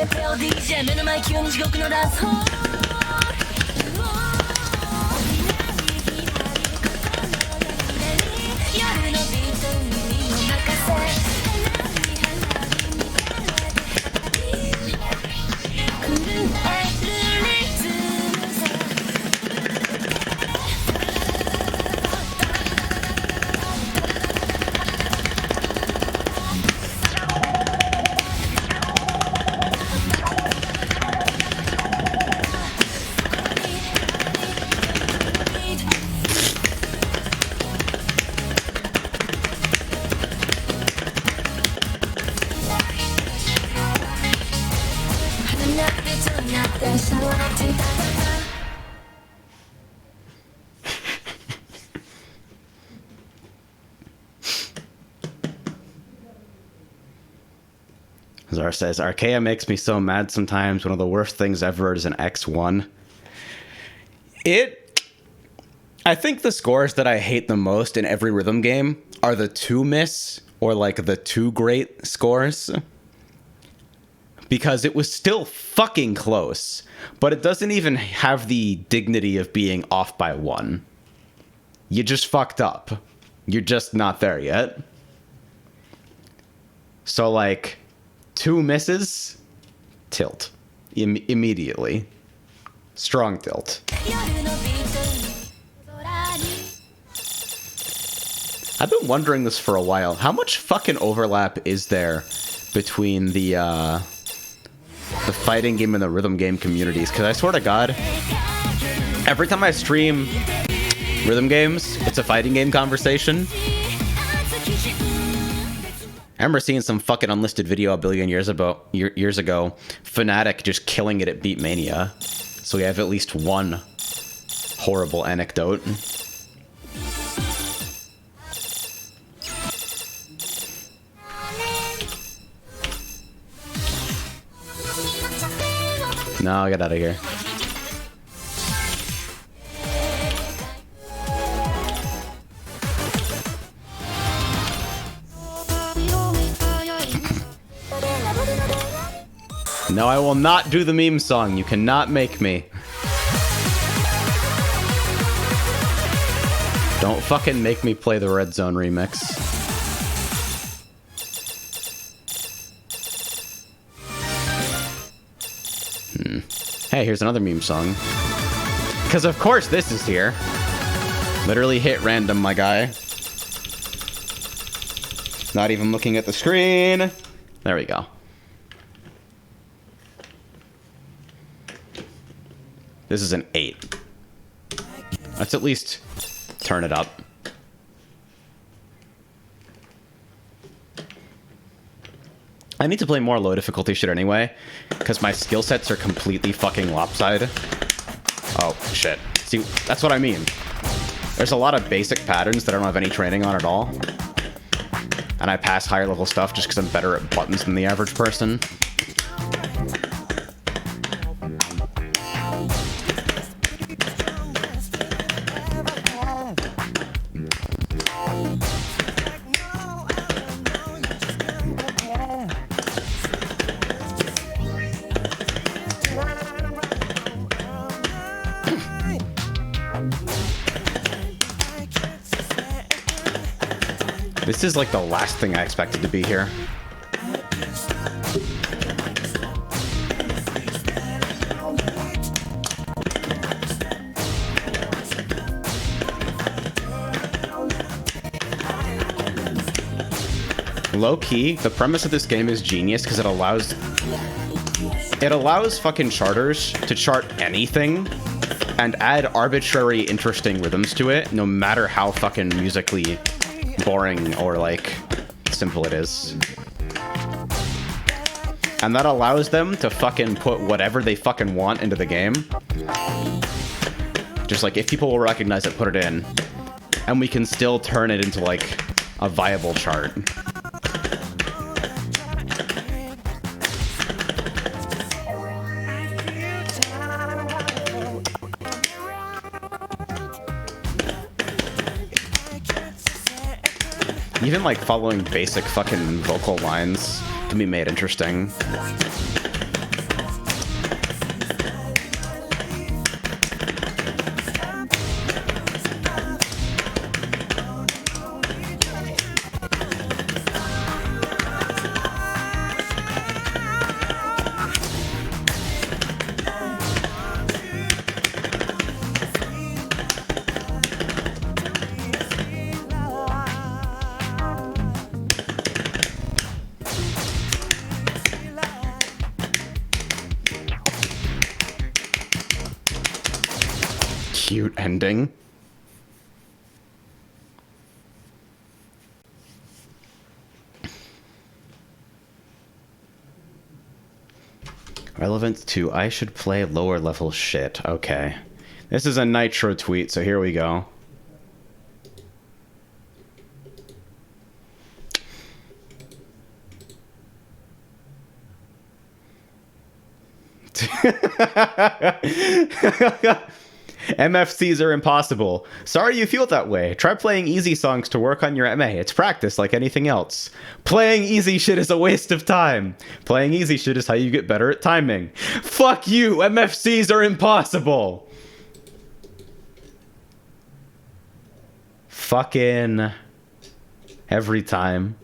Speaker 1: Zara says, Archaea makes me so mad sometimes. One of the worst things ever is an X1. I think the scores that I hate the most in every rhythm game are the 2 miss or like the 2 great scores. Because it was still fucking close, but it doesn't even have the dignity of being off by 1. You just fucked up. You're just not there yet. So like 2 misses, tilt. Immediately. Strong tilt. I've been wondering this for a while. How much fucking overlap is there between the fighting game and the rhythm game communities? Because I swear to God, every time I stream rhythm games, it's a fighting game conversation. I remember seeing some fucking unlisted video a billion years ago, Fnatic just killing it at Beatmania. So we have at least one horrible anecdote. No, get out of here. No, I will not do the meme song. You cannot make me. Don't fucking make me play the Red Zone remix. Hey, here's another meme song. Because of course this is here. Literally hit random, my guy. Not even looking at the screen. There we go. This is an 8. Let's at least turn it up. I need to play more low difficulty shit anyway, because my skill sets are completely fucking lopsided. Oh, shit. See, that's what I mean. There's a lot of basic patterns that I don't have any training on at all. And I pass higher level stuff just because I'm better at buttons than the average person. This is like the last thing I expected to be here. Low key, the premise of this game is genius because it allows fucking charters to chart anything and add arbitrary interesting rhythms to it, no matter how fucking musically boring or like simple it is. And that allows them to fucking put whatever they fucking want into the game. Just like, if people will recognize it, put it in. And we can still turn it into like a viable chart. Even like following basic fucking vocal lines can be made interesting. Cute ending. Relevant to I should play lower level shit. Okay. This is a Nitro tweet, so here we go. MFCs are impossible. Sorry you feel that way. Try playing easy songs to work on your MA. It's practice like anything else. Playing easy shit is a waste of time. Playing easy shit is how you get better at timing. Fuck you! MFCs are impossible! Fucking... every time.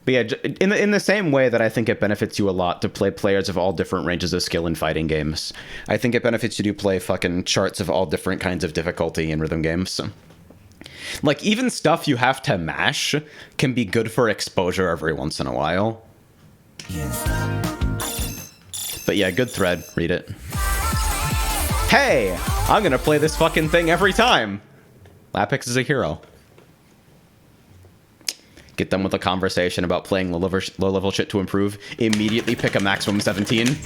Speaker 1: But yeah, in the same way that I think it benefits you a lot to play players of all different ranges of skill in fighting games, I think it benefits you to play fucking charts of all different kinds of difficulty in rhythm games. Like, even stuff you have to mash can be good for exposure every once in a while. But yeah, good thread. Read it. Hey! I'm gonna play this fucking thing every time! Lapix is a hero. Get done with a conversation about playing low-level shit to improve. Immediately pick a maximum 17.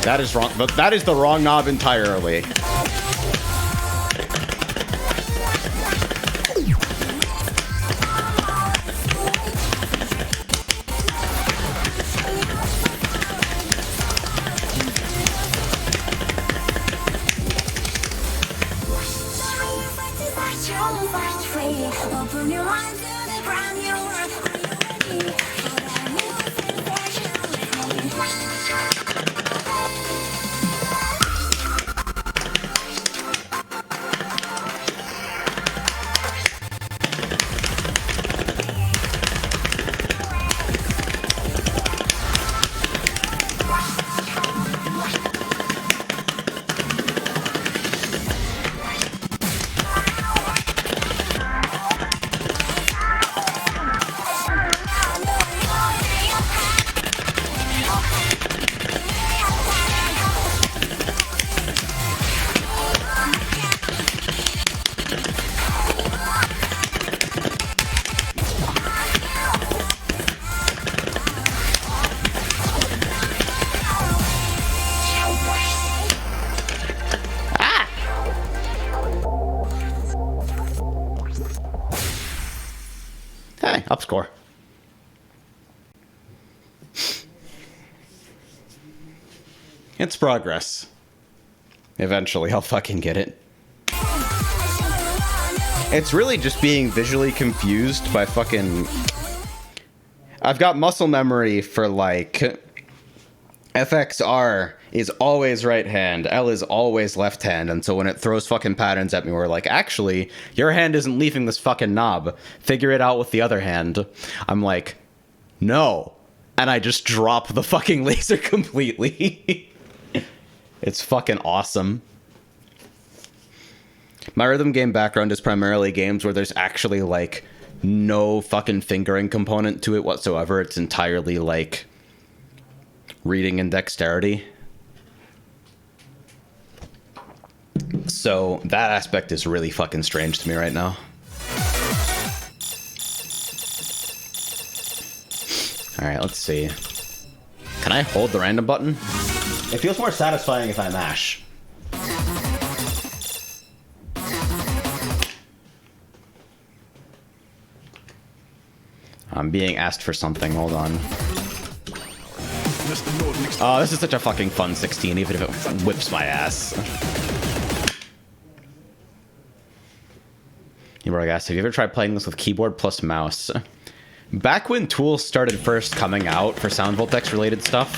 Speaker 1: That is wrong, but that is the wrong knob entirely. Hey, up score. It's progress. Eventually, I'll fucking get it. It's really just being visually confused by fucking... I've got muscle memory for, like... FXR is always right hand, L is always left hand, and so when it throws fucking patterns at me, we're like, actually, your hand isn't leaving this fucking knob. Figure it out with the other hand. I'm like, no. And I just drop the fucking laser completely. It's fucking awesome. My rhythm game background is primarily games where there's actually, like, no fucking fingering component to it whatsoever. It's entirely, like... reading and dexterity. So that aspect is really fucking strange to me right now. Alright, let's see. Can I hold the random button? It feels more satisfying if I mash. I'm being asked for something, hold on. Oh, this is such a fucking fun 16, even if it whips my ass. You were asked, have you ever tried playing this with keyboard plus mouse? Back when tools started first coming out for Sound Voltex related stuff,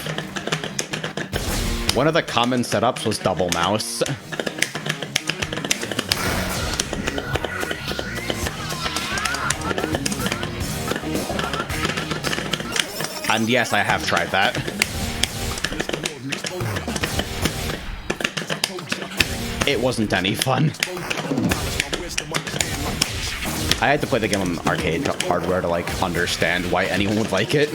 Speaker 1: one of the common setups was double mouse. And yes, I have tried that. It wasn't any fun. I had to play the game on arcade hardware to, like, understand why anyone would like it.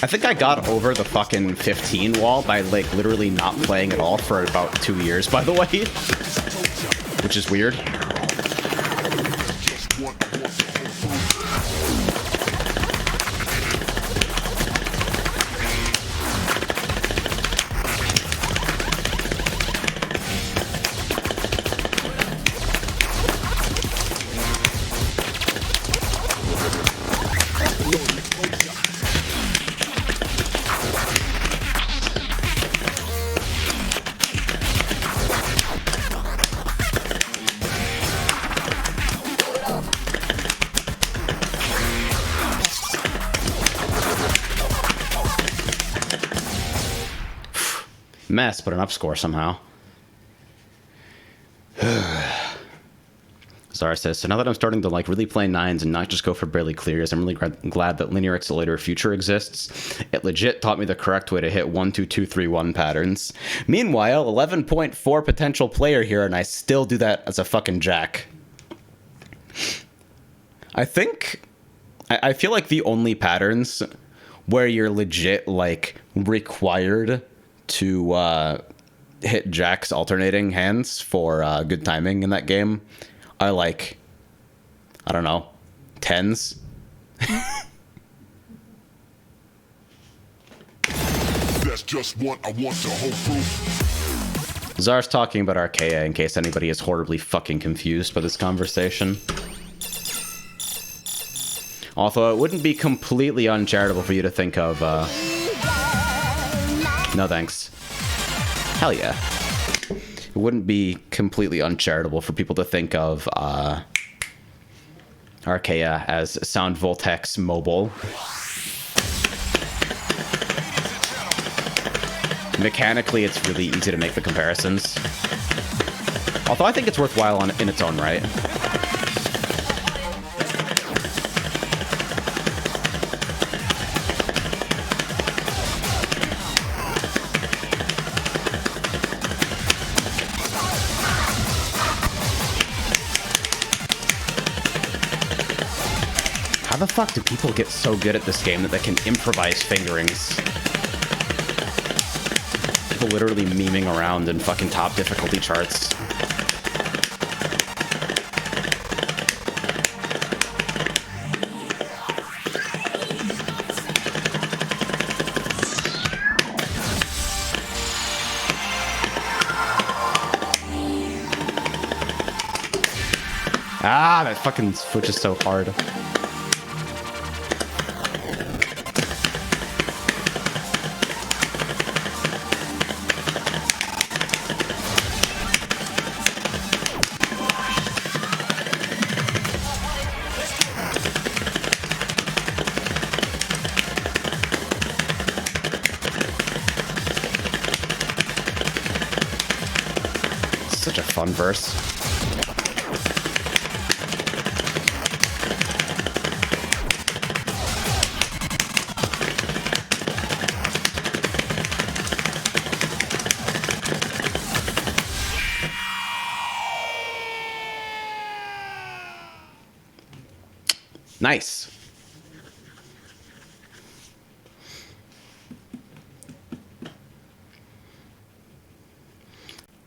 Speaker 1: I think I got over the fucking 15 wall by, like, literally not playing at all for about 2 years, by the way. Which is weird. Mess, but an up score somehow. Zara says, so now that I'm starting to, like, really play nines and not just go for barely clears, I'm really glad that linear accelerator future exists. It legit taught me the correct way to hit 1, 2, 2, 3, 1 patterns. Meanwhile, 11.4 potential player here, and I still do that as a fucking jack. I feel like the only patterns where you're legit, like, required to hit jacks alternating hands for good timing in that game are, like, I don't know, tens.
Speaker 2: That's just what I want to hold through.
Speaker 1: Zar's talking about Archaea in case anybody is horribly fucking confused by this conversation. Although it wouldn't be completely uncharitable for you to think of, no thanks. Hell yeah. It wouldn't be completely uncharitable for people to think of Archaea as Sound Voltex mobile. Mechanically, it's really easy to make the comparisons. Although I think it's worthwhile in its own right. How the fuck do people get so good at this game that they can improvise fingerings? People literally memeing around in fucking top difficulty charts. Ah, that fucking switch is so hard. fun verse. Nice.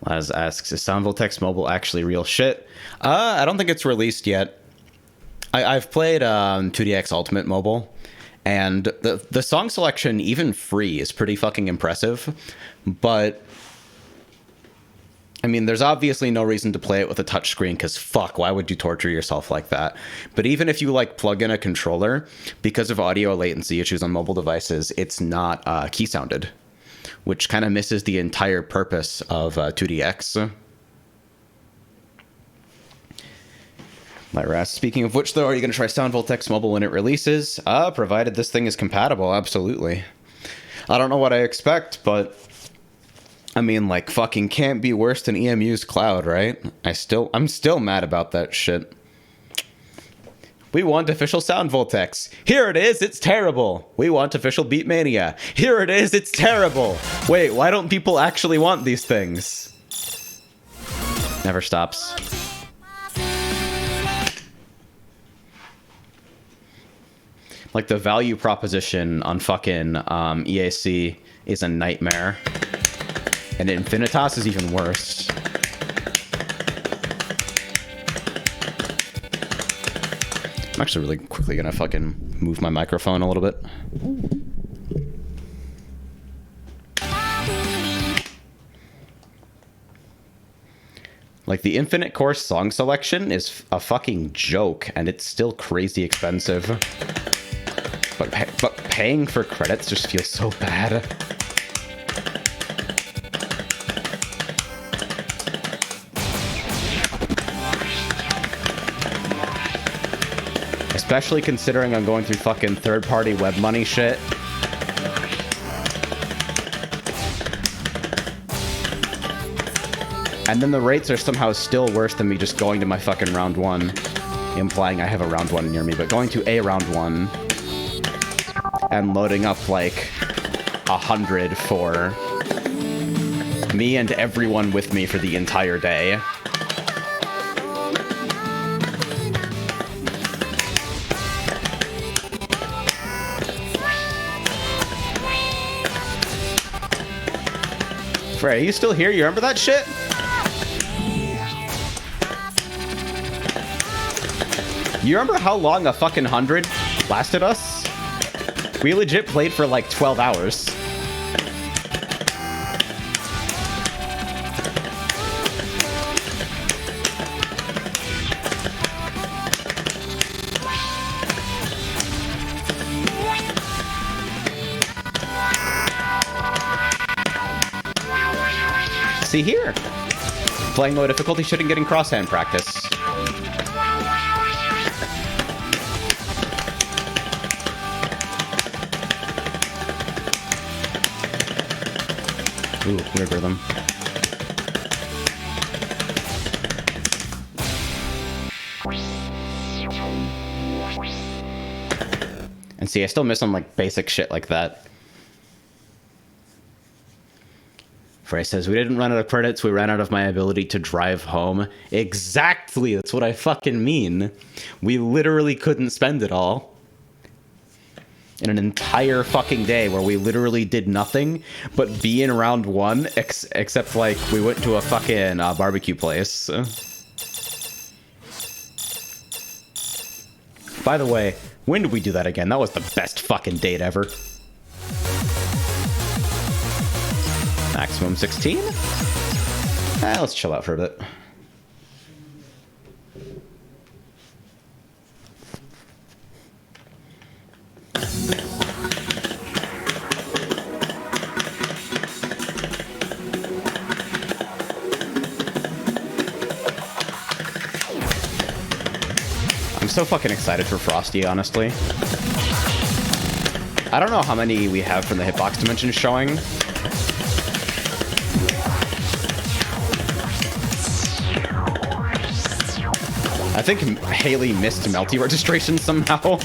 Speaker 1: Laz asks, is Sound Voltex Mobile actually real shit? I don't think it's released yet. I've played 2DX Ultimate Mobile, and the song selection, even free, is pretty fucking impressive. But I mean, there's obviously no reason to play it with a touchscreen, because fuck, why would you torture yourself like that? But even if you like plug in a controller, because of audio latency issues on mobile devices, it's not key sounded, which kind of misses the entire purpose of 2DX. Lyra asks, speaking of which, though, are you going to try Sound Voltex Mobile when it releases? Provided this thing is compatible, absolutely. I don't know what I expect, but I mean, like, fucking can't be worse than EMU's Cloud, right? I'm still mad about that shit. We want official Sound Voltex. Here it is, it's terrible. We want official Beatmania. Here it is, it's terrible. Wait, why don't people actually want these things? Never stops. Like, the value proposition on fucking EAC is a nightmare. And Infinitas is even worse. I'm actually really quickly gonna fucking move my microphone a little bit. Like, the Infinite Course song selection is a fucking joke, and it's still crazy expensive. But paying for credits just feels so bad. Especially considering I'm going through fucking third-party web money shit. And then the rates are somehow still worse than me just going to my fucking round one. Implying I have a round one near me, but going to a round one and loading up like 100 for me and everyone with me for the entire day. Frey, are you still here? You remember that shit? You remember how long a fucking 100 lasted us? We legit played for like 12 hours. See here. Playing low difficulty shouldn't get in crosshand practice. Ooh, weird rhythm. And see, I still miss some like basic shit like that. Frey says, we didn't run out of credits, we ran out of my ability to drive home. Exactly, that's what I fucking mean. We literally couldn't spend it all. In an entire fucking day where we literally did nothing but be in round one, except like we went to a fucking barbecue place. By the way, when did we do that again? That was the best fucking date ever. Maximum 16? Let's chill out for a bit. I'm so fucking excited for Frosty, honestly. I don't know how many we have from the Hitbox Dimension showing. I think Haley missed Melty registration somehow.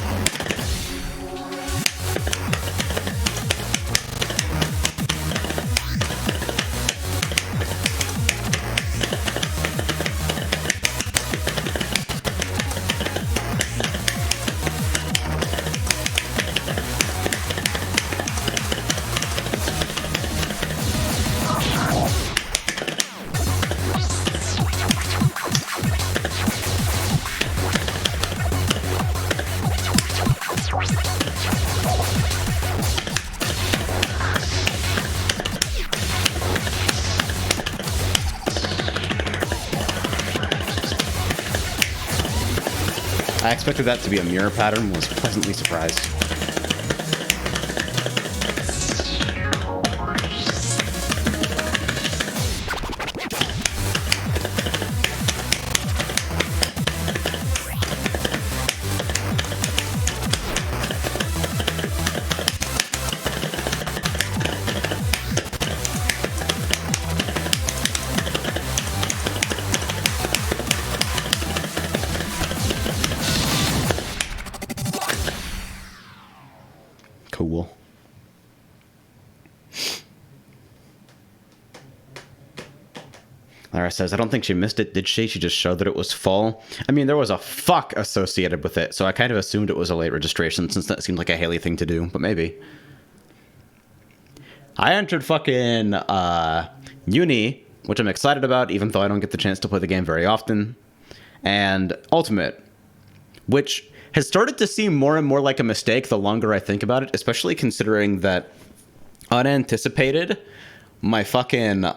Speaker 1: I expected that to be a mirror pattern and was pleasantly surprised. Cool. Lara says, I don't think she missed it, did she? She just showed that it was full. I mean, there was a fuck associated with it, so I kind of assumed it was a late registration since that seemed like a Haley thing to do, but maybe. I entered fucking Uni, which I'm excited about, even though I don't get the chance to play the game very often, and Ultimate, which has started to seem more and more like a mistake the longer I think about it, especially considering that unanticipated, my fucking, what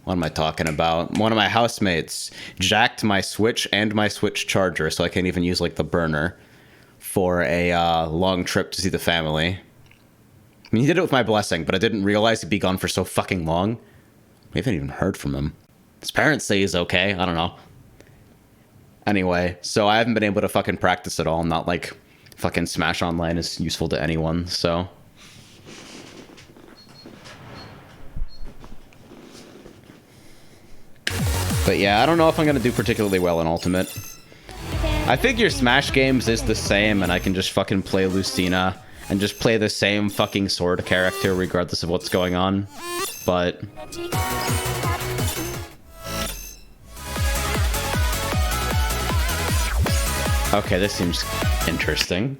Speaker 1: am I talking about? One of my housemates jacked my Switch and my Switch charger, so I can't even use, like, the burner for a long trip to see the family. I mean, he did it with my blessing, but I didn't realize he'd be gone for so fucking long. We haven't even heard from him. His parents say he's okay. I don't know. Anyway, so I haven't been able to fucking practice at all. Not like fucking Smash Online is useful to anyone, so. But yeah, I don't know if I'm going to do particularly well in Ultimate. I figure Smash games is the same, and I can just fucking play Lucina and just play the same fucking sword character regardless of what's going on. But okay, this seems interesting.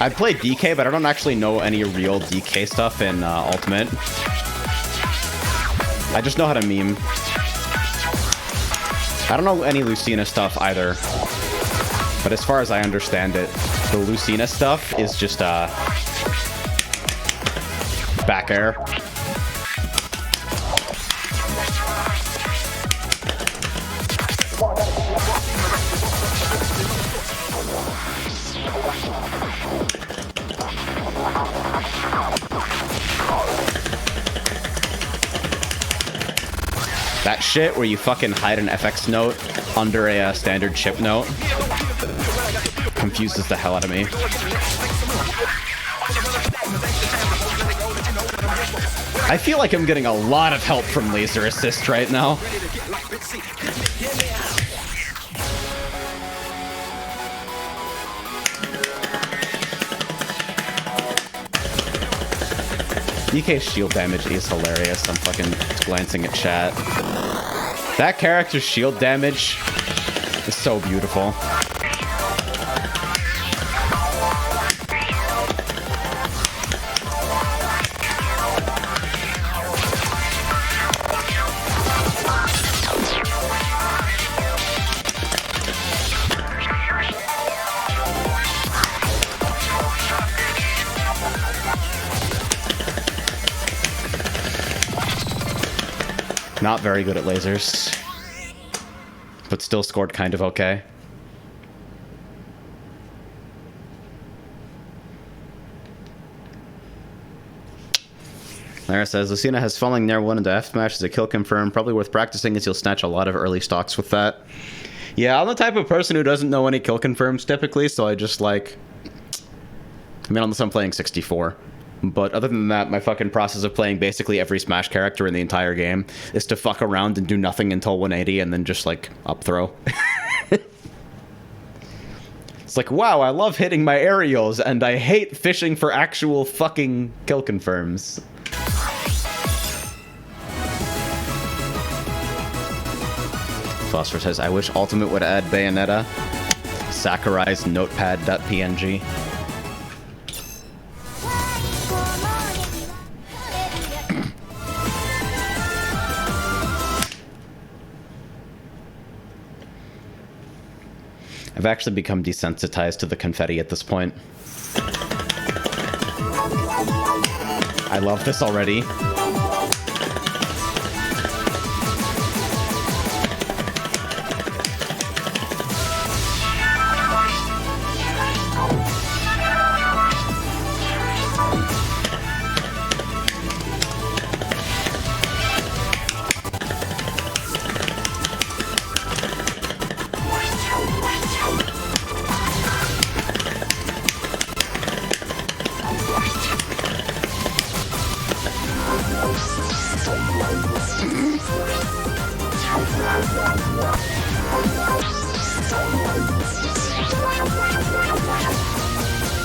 Speaker 1: I played DK, but I don't actually know any real DK stuff in Ultimate. I just know how to meme. I don't know any Lucina stuff either. But as far as I understand it, the Lucina stuff is just back air. That shit where you fucking hide an FX note under a standard chip note confuses the hell out of me. I feel like I'm getting a lot of help from laser assist right now. DK's shield damage is hilarious. I'm fucking glancing at chat. That character's shield damage is so beautiful. Not very good at lasers, but still scored kind of okay. Lara says, Lucina has falling near 1 into F smash as a kill confirmed. Probably worth practicing as you'll snatch a lot of early stocks with that. Yeah, I'm the type of person who doesn't know any kill confirms typically, so I just like... I mean, unless I'm playing 64. But other than that, my fucking process of playing basically every Smash character in the entire game is to fuck around and do nothing until 180 and then just, like, up throw. It's like, wow, I love hitting my aerials and I hate fishing for actual fucking kill confirms. Phosphor says, I wish Ultimate would add Bayonetta. Sakurai's notepad.png. I've actually become desensitized to the confetti at this point. I love this already.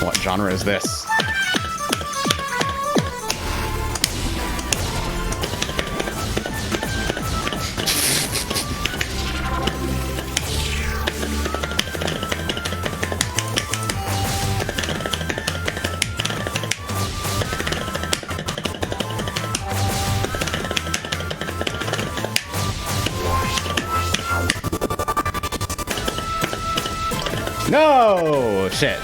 Speaker 1: What genre is this? No! Shit.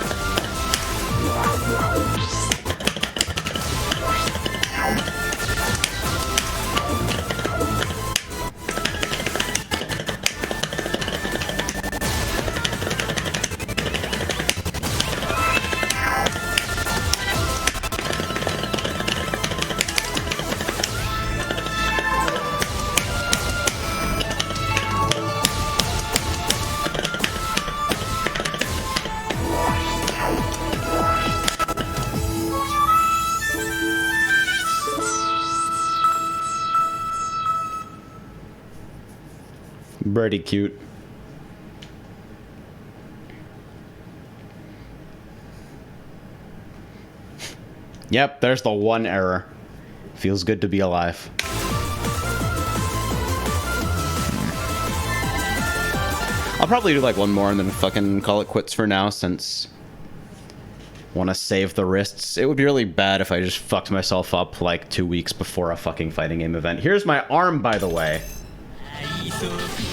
Speaker 1: Pretty cute. Yep, there's the one error. Feels good to be alive. I'll probably do like one more and then fucking call it quits for now since want to save the wrists. It would be really bad if I just fucked myself up like 2 weeks before a fucking fighting game event. Here's my arm, by the way.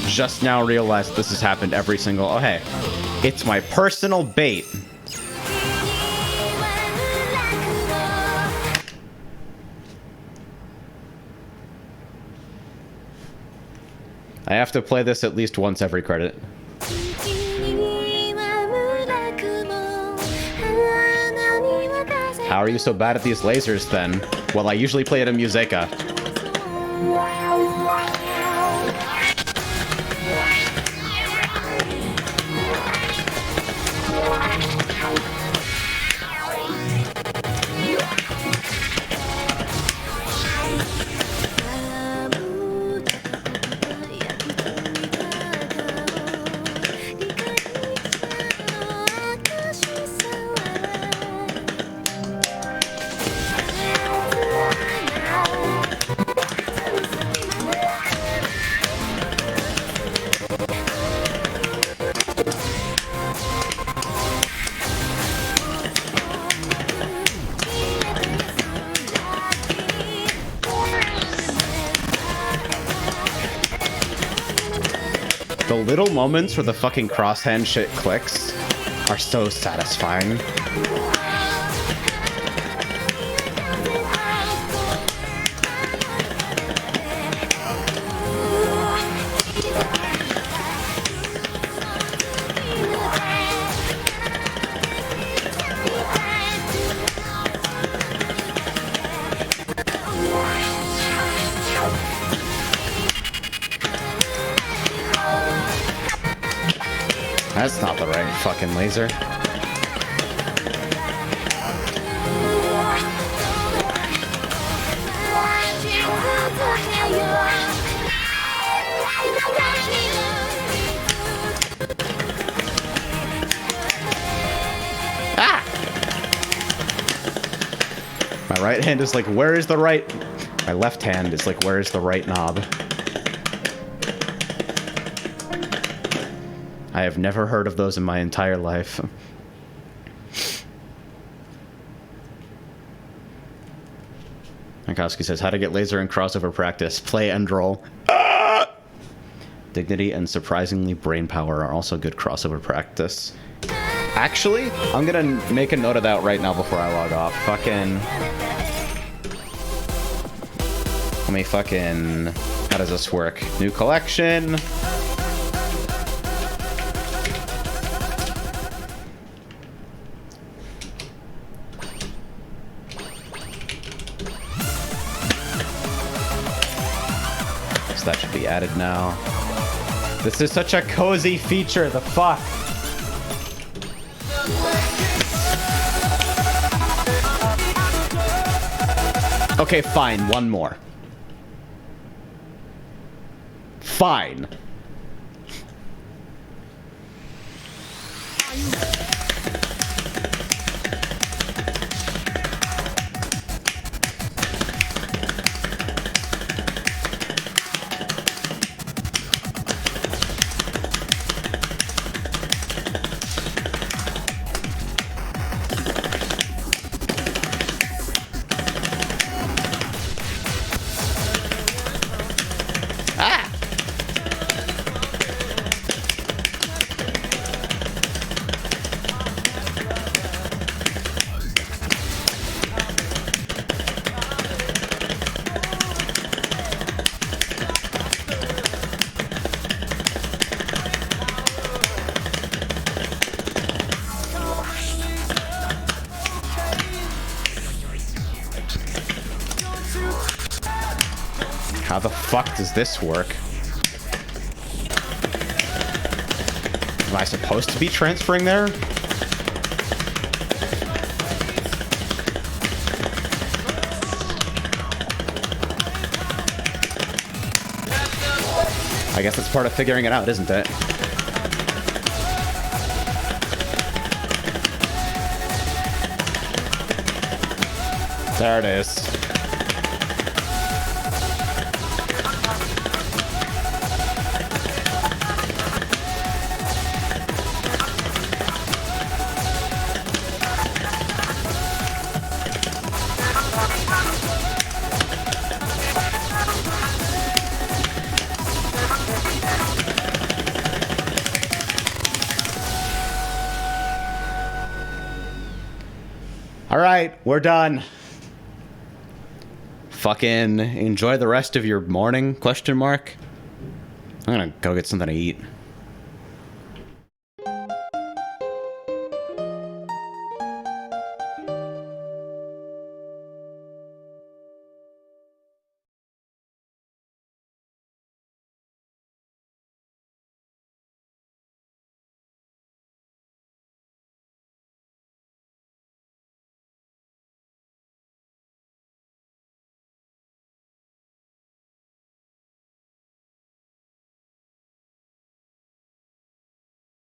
Speaker 1: Just now realized this has happened every single... Oh, hey. It's my personal bait. I have to play this at least once every credit. How are you so bad at these lasers, then? Well, I usually play it in Museka. The little moments where the fucking crosshand shit clicks are so satisfying. That's not the right fucking laser. Ah! My right hand is like, where is the right? My left hand is like, where is the right knob? I have never heard of those in my entire life. Minkowski says, how to get laser in crossover practice. Play and roll. Ah! Dignity and surprisingly brain power are also good crossover practice. Actually, I'm gonna make a note of that right now before I log off. Fucking... Let me fucking... How does this work? New collection. That should be added now. This is such a cozy feature, the fuck? Okay, fine, one more. Fine. How the fuck does this work? Am I supposed to be transferring there? I guess that's part of figuring it out, isn't it? There it is. All right, we're done. Fucking enjoy the rest of your morning, question mark. I'm gonna go get something to eat.